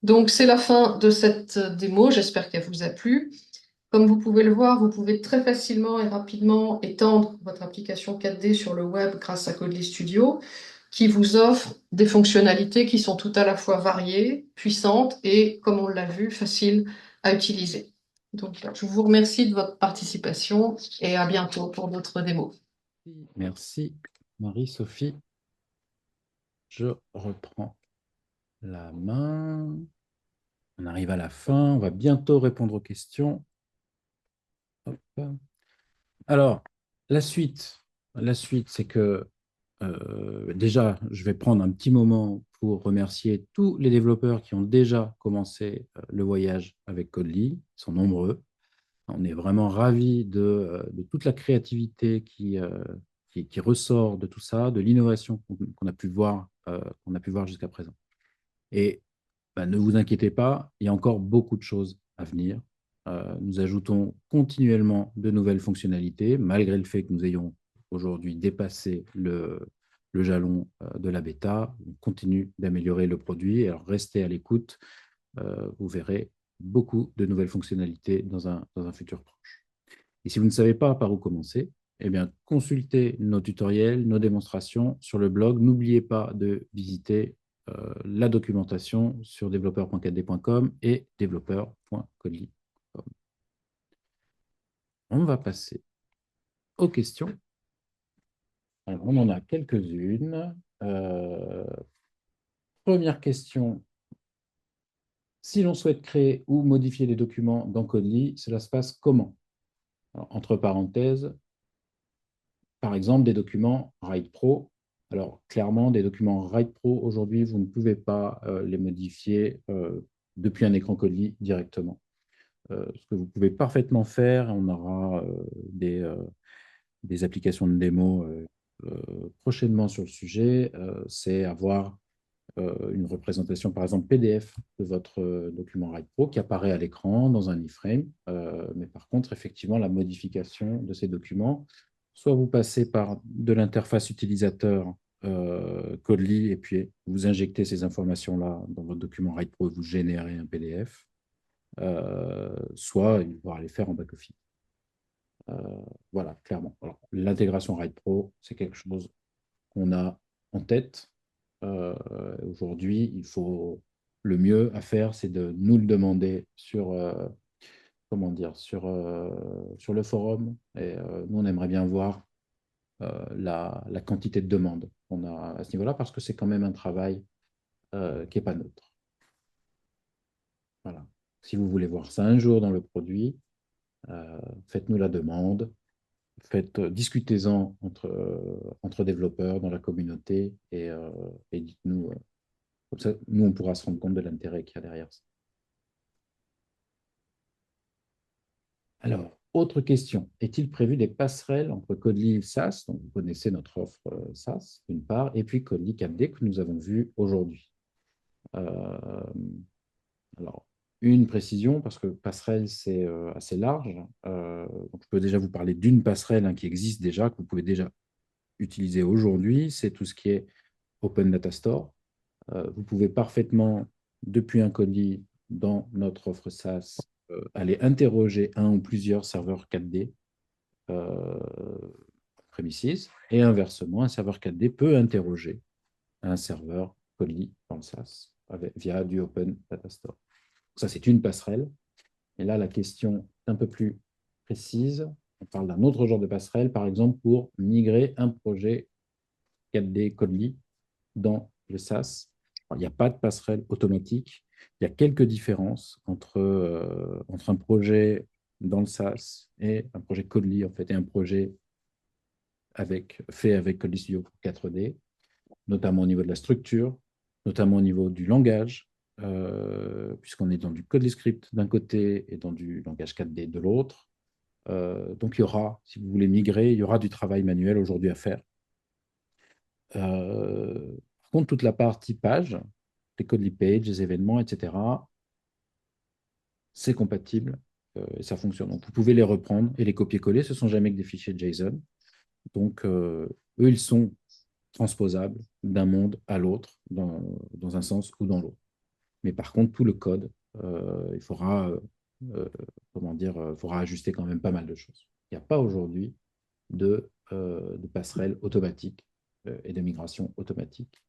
Donc, c'est la fin de cette démo. J'espère qu'elle vous a plu. Comme vous pouvez le voir, vous pouvez très facilement et rapidement étendre votre application 4D sur le web grâce à Codely Studio, qui vous offre des fonctionnalités qui sont tout à la fois variées, puissantes et, comme on l'a vu, faciles à utiliser. Donc, je vous remercie de votre participation et à bientôt pour d'autres démos. Merci, Marie-Sophie. Je reprends la main. On arrive à la fin. On va bientôt répondre aux questions. Hop. Alors, la suite, c'est que déjà, je vais prendre un petit moment pour remercier tous les développeurs qui ont déjà commencé le voyage avec Codely. Ils sont nombreux. On est vraiment ravis de toute la créativité qui ressort de tout ça, de l'innovation qu'on a pu voir, jusqu'à présent. Et ne vous inquiétez pas, il y a encore beaucoup de choses à venir. Nous ajoutons continuellement de nouvelles fonctionnalités, malgré le fait que nous ayons aujourd'hui dépassé le jalon de la bêta. On continue d'améliorer le produit. Alors, restez à l'écoute. Vous verrez beaucoup de nouvelles fonctionnalités dans un futur proche. Et si vous ne savez pas par où commencer, eh bien, consultez nos tutoriels, nos démonstrations sur le blog. N'oubliez pas de visiter la documentation sur développeur.4d.com et développeur.codely.com. On va passer aux questions. Alors, on en a quelques-unes. Première question. Si l'on souhaite créer ou modifier des documents dans Codely, cela se passe comment? Alors, entre parenthèses, par exemple, des documents Write Pro. Alors, clairement, des documents Write Pro, aujourd'hui, vous ne pouvez pas les modifier depuis un écran Codely directement. ce que vous pouvez parfaitement faire, on aura des applications de démo prochainement sur le sujet, c'est avoir une représentation, par exemple, PDF de votre document WritePro qui apparaît à l'écran dans un iframe. Mais par contre, effectivement, la modification de ces documents, soit vous passez par de l'interface utilisateur Codely et puis vous injectez ces informations-là dans votre document WritePro et vous générez un PDF, soit il va les faire en back-office. Voilà, clairement. L'intégration WritePro, c'est quelque chose qu'on a en tête. Aujourd'hui, le mieux à faire, c'est de nous le demander sur, comment dire, sur le forum. Et nous, on aimerait bien voir la quantité de demandes qu'on a à ce niveau-là, parce que c'est quand même un travail qui n'est pas neutre. Voilà. Si vous voulez voir ça un jour dans le produit, faites-nous la demande. Discutez-en entre développeurs dans la communauté et dites-nous. Comme ça, nous, on pourra se rendre compte de l'intérêt qu'il y a derrière ça. Alors, autre question. Est-il prévu des passerelles entre Codely et SaaS? Donc, vous connaissez notre offre SaaS, d'une part, et puis Codely 4D que nous avons vu aujourd'hui. Alors, une précision, parce que passerelle, c'est assez large. Donc, je peux déjà vous parler d'une passerelle qui existe déjà, que vous pouvez déjà utiliser aujourd'hui. C'est tout ce qui est Open Data Store. Vous pouvez parfaitement, depuis un Codely dans notre offre SaaS, aller interroger un ou plusieurs serveurs 4D premises, et inversement, un serveur 4D peut interroger un serveur Codely dans le SaaS via du Open Data Store. Ça, c'est une passerelle. Et là, la question est un peu plus précise. On parle d'un autre genre de passerelle, par exemple, pour migrer un projet 4D Codely dans le SaaS. Alors, il n'y a pas de passerelle automatique. Il y a quelques différences entre un projet dans le SaaS et un projet Codely, en fait, et un projet fait avec Codely Studio 4D, notamment au niveau de la structure, notamment au niveau du langage, puisqu'on est dans du Codely Script d'un côté et dans du langage 4D de l'autre. Donc, il y aura, si vous voulez migrer, il y aura du travail manuel aujourd'hui à faire. Par contre, toute la partie page, les Codely Pages, les événements, etc., c'est compatible et ça fonctionne. Donc, vous pouvez les reprendre et les copier-coller. Ce ne sont jamais que des fichiers JSON. Donc, eux, ils sont transposables d'un monde à l'autre, dans un sens ou dans l'autre. Mais par contre, tout le code, il faudra, faudra ajuster quand même pas mal de choses. Il n'y a pas aujourd'hui de passerelle automatique et de migration automatique.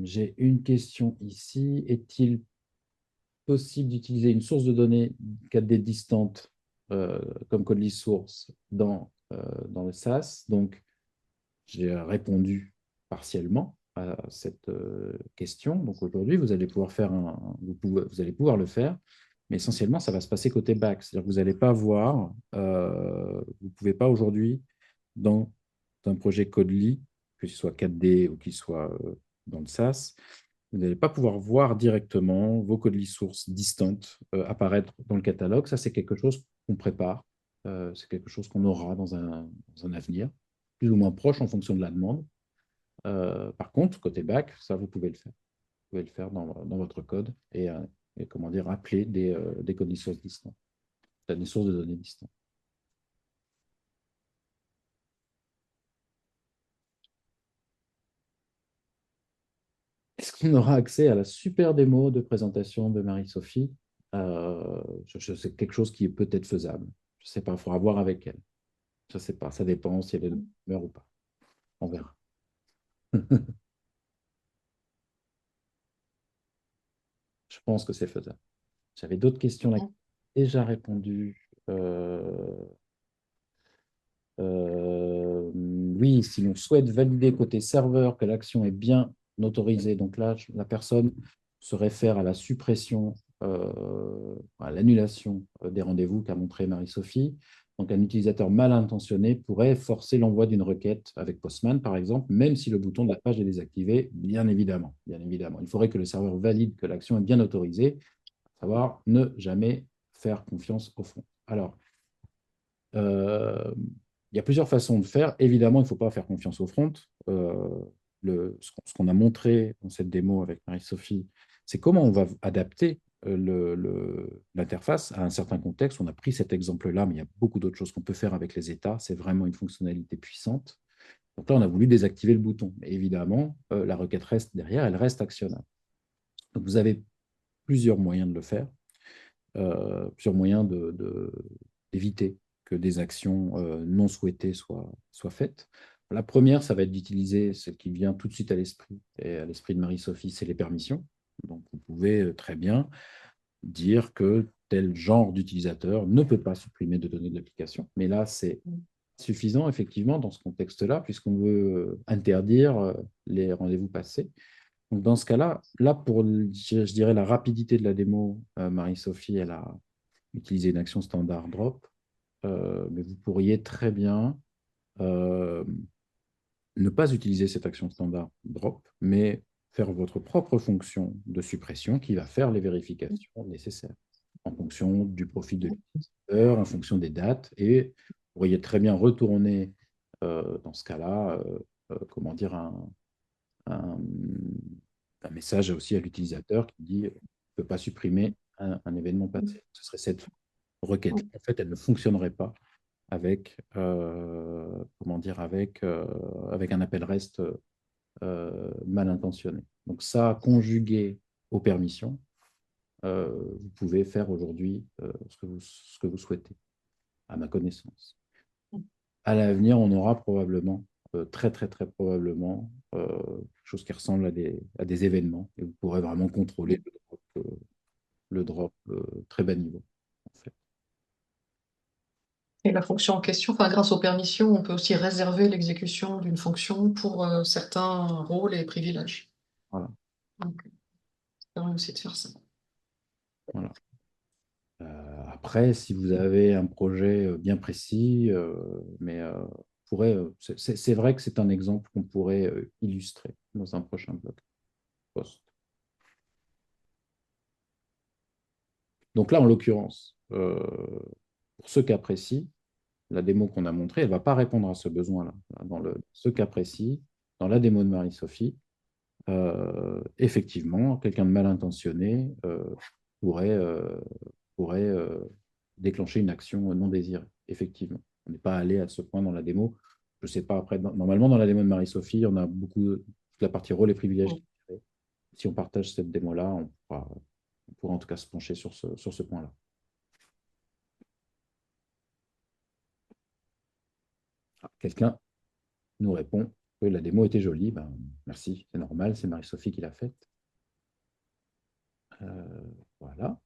J'ai une question ici. Est-il possible d'utiliser une source de données 4D distante comme Codely Source dans le SaaS? Donc, j'ai répondu partiellement à cette question. Donc, aujourd'hui, vous allez pouvoir vous allez pouvoir le faire, mais essentiellement, ça va se passer côté back. C'est-à-dire que vous n'allez pas voir, vous ne pouvez pas aujourd'hui, dans un projet Codely, que ce soit 4D ou qu'il soit dans le SaaS, vous n'allez pas pouvoir voir directement vos Codely sources distantes apparaître dans le catalogue. Ça, c'est quelque chose qu'on prépare. C'est quelque chose qu'on aura dans un avenir, plus ou moins proche en fonction de la demande. Par contre, côté back, ça, vous pouvez le faire. Vous pouvez le faire dans votre code et comment dire, appeler des Codely sources distantes, des sources de données distantes. Est-ce qu'on aura accès à la super démo de présentation de Marie-Sophie? C'est quelque chose qui est peut-être faisable. Je ne sais pas, il faudra voir avec elle. Je ne sais pas, ça dépend si elle est de humeur ou pas. On verra. Je pense que c'est faisable. J'avais d'autres questions là, déjà répondu. Oui, si l'on souhaite valider côté serveur que l'action est bien autorisée, donc là, la personne se réfère à la suppression, à l'annulation des rendez-vous qu'a montré Marie-Sophie. Donc, un utilisateur mal intentionné pourrait forcer l'envoi d'une requête avec Postman, par exemple, même si le bouton de la page est désactivé, bien évidemment. Bien évidemment. Il faudrait que le serveur valide que l'action est bien autorisée, à savoir ne jamais faire confiance au front. Alors, euh, il y a plusieurs façons de faire. Évidemment, il ne faut pas faire confiance au front. Ce qu'on a montré dans cette démo avec Marie-Sophie, c'est comment on va adapter l'interface à un certain contexte. On a pris cet exemple-là, mais il y a beaucoup d'autres choses qu'on peut faire avec les états. C'est vraiment une fonctionnalité puissante. Donc là, on a voulu désactiver le bouton. Mais évidemment, la requête reste derrière, elle reste actionnable. Donc vous avez plusieurs moyens de le faire, plusieurs moyens d'éviter que des actions non souhaitées soient faites. La première, ça va être d'utiliser ce qui vient tout de suite à l'esprit, et à l'esprit de Marie-Sophie, c'est les permissions. Donc, vous pouvez très bien dire que tel genre d'utilisateur ne peut pas supprimer de données de l'application. Mais là, c'est suffisant, effectivement, dans ce contexte-là, puisqu'on veut interdire les rendez-vous passés. Donc, dans ce cas-là, pour, je dirais, la rapidité de la démo, Marie-Sophie, elle a utilisé une action standard drop, mais vous pourriez très bien euh, ne pas utiliser cette action standard drop, mais faire votre propre fonction de suppression qui va faire les vérifications nécessaires en fonction du profil de l'utilisateur, en fonction des dates, et vous pourriez très bien retourner dans ce cas-là, comment dire, un, un message aussi à l'utilisateur qui dit ne peut pas supprimer un événement passé. Ce serait cette requête. En fait, elle ne fonctionnerait pas avec, comment dire, avec un appel REST mal intentionné. Donc ça, conjugué aux permissions, vous pouvez faire aujourd'hui ce que vous souhaitez, à ma connaissance. À l'avenir, on aura probablement, très très très probablement, quelque chose qui ressemble à des événements, et vous pourrez vraiment contrôler le drop très bas niveau, en fait. Et la fonction en question, enfin, grâce aux permissions, on peut aussi réserver l'exécution d'une fonction pour certains rôles et privilèges. Voilà, Donc, ça permet aussi de faire ça. voilà. Après, si vous avez un projet bien précis, mais c'est vrai que c'est un exemple qu'on pourrait illustrer dans un prochain blog post. Donc là, en l'occurrence, pour ce cas précis, la démo qu'on a montrée, elle ne va pas répondre à ce besoin-là. Dans ce cas précis, dans la démo de Marie-Sophie, effectivement, quelqu'un de mal intentionné pourrait, pourrait déclencher une action non désirée, effectivement. On n'est pas allé à ce point dans la démo. Je ne sais pas, après, normalement, dans la démo de Marie-Sophie, on a beaucoup, toute la partie rôle et privilèges. Si on partage cette démo-là, on pourra en tout cas se pencher sur ce point-là. Quelqu'un nous répond que la démo était jolie. Ben, merci, c'est normal, c'est Marie-Sophie qui l'a faite. Voilà.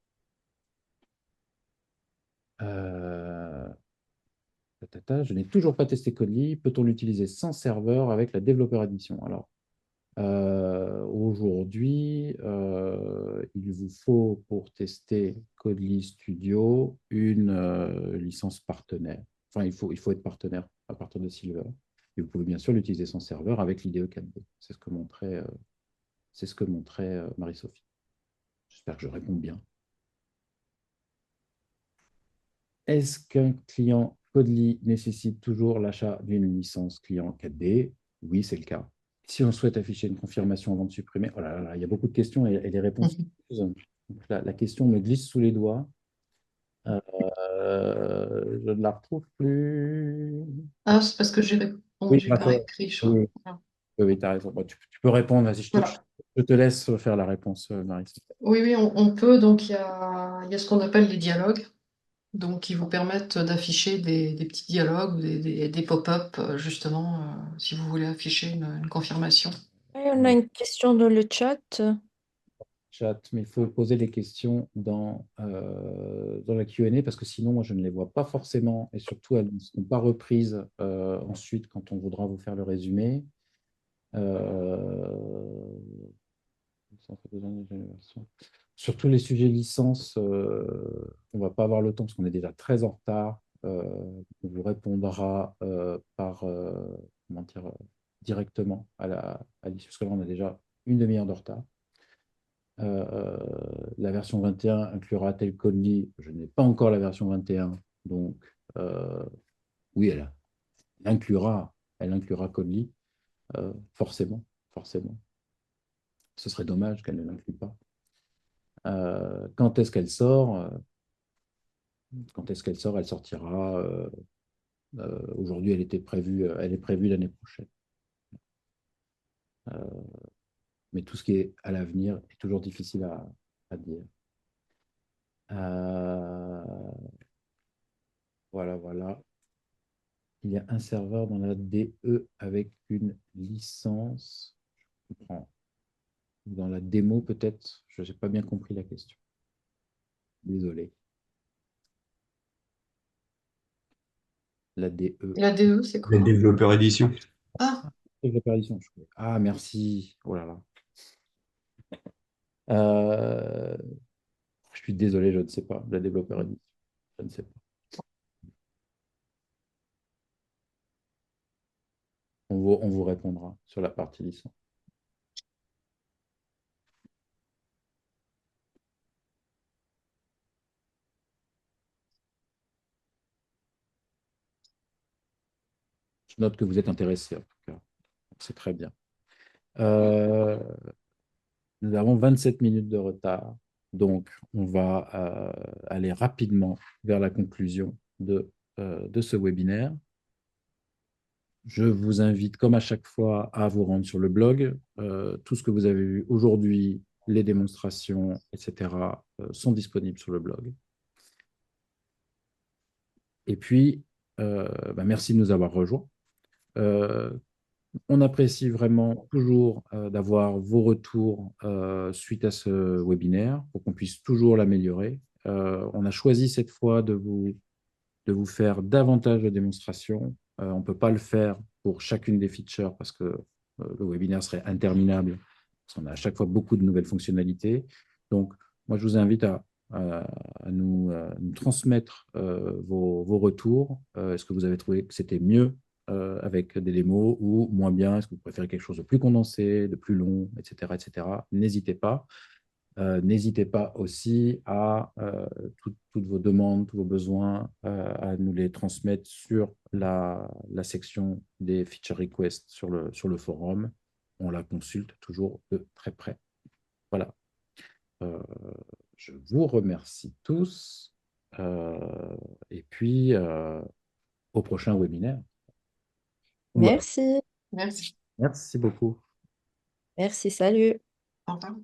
Je n'ai toujours pas testé Codely. Peut-on l'utiliser sans serveur avec la développeur admission? Alors, aujourd'hui, il vous faut pour tester Codely Studio une licence partenaire. Enfin, il faut être partenaire à partir de Silver. Et vous pouvez bien sûr l'utiliser sans serveur avec l'IDE 4D. C'est ce que montrait Marie-Sophie. J'espère que je réponds bien. Est-ce qu'un client Codely nécessite toujours l'achat d'une licence client 4D? Oui, c'est le cas. Si on souhaite afficher une confirmation avant de supprimer, oh là là, il y a beaucoup de questions et les réponses. La question me glisse sous les doigts. Je ne la retrouve plus. Ah, c'est parce que j'ai Oui, répondu par d'accord. écrit, je crois. Oui, oui, tu as raison. Bon, tu peux répondre. Vas-y, Voilà. je te laisse faire la réponse, Marie. Oui, oui, on peut. Donc, il y a ce qu'on appelle les dialogues, donc qui vous permettent d'afficher des petits dialogues, des pop-up, justement, si vous voulez afficher une confirmation. Et on a une question dans le chat. Chat, mais il faut poser les questions dans la Q&A parce que sinon, moi, je ne les vois pas forcément et surtout, elles ne seront pas reprises ensuite quand on voudra vous faire le résumé. Surtout les sujets licence, on ne va pas avoir le temps parce qu'on est déjà très en retard. on vous répondra comment dire, directement à l'issue, parce que là, on a déjà une demi-heure de retard. La version 21 inclura tel Conly. Je n'ai pas encore la version 21, donc oui, elle inclura Conly, forcément, forcément. Ce serait dommage qu'elle ne l'inclue pas. Quand est-ce qu'elle sort? Quand est-ce qu'elle sort? Elle sortira. Aujourd'hui, elle est prévue l'année prochaine. Mais tout ce qui est à l'avenir est toujours difficile à dire. Voilà, voilà. Il y a un serveur dans la DE avec une licence. Je comprends. Dans la démo, peut-être. Je n'ai pas bien compris la question. Désolé. La DE. La DE, c'est La quoi? développeur édition. Ah, Ah, merci. Oh là là. Euh, je suis désolé, je ne sais pas. La développeur édition. Je ne sais pas. On vous répondra sur la partie licence. Je note que vous êtes intéressé, en tout cas. C'est très bien. Euh, Nous avons 27 minutes de retard, donc on va aller rapidement vers la conclusion de ce webinaire. Je vous invite, comme à chaque fois, à vous rendre sur le blog. Tout ce que vous avez vu aujourd'hui, les démonstrations, etc., sont disponibles sur le blog. Et puis, merci de nous avoir rejoints. On apprécie vraiment toujours d'avoir vos retours suite à ce webinaire pour qu'on puisse toujours l'améliorer. On a choisi cette fois de vous faire davantage de démonstrations. On ne peut pas le faire pour chacune des features parce que le webinaire serait interminable, parce qu'on a à chaque fois beaucoup de nouvelles fonctionnalités. Donc, moi, je vous invite à nous transmettre vos retours. Est-ce que vous avez trouvé que c'était mieux avec des démos ou moins bien? Est-ce que vous préférez quelque chose de plus condensé, de plus long, etc., etc. N'hésitez pas. N'hésitez pas aussi à toutes vos demandes, tous vos besoins, à nous les transmettre sur la section des feature requests sur le forum. On la consulte toujours de très près. Voilà. Je vous remercie tous. Et puis, au prochain webinaire. Voilà. Merci. merci. Merci beaucoup. Merci, salut. Au revoir.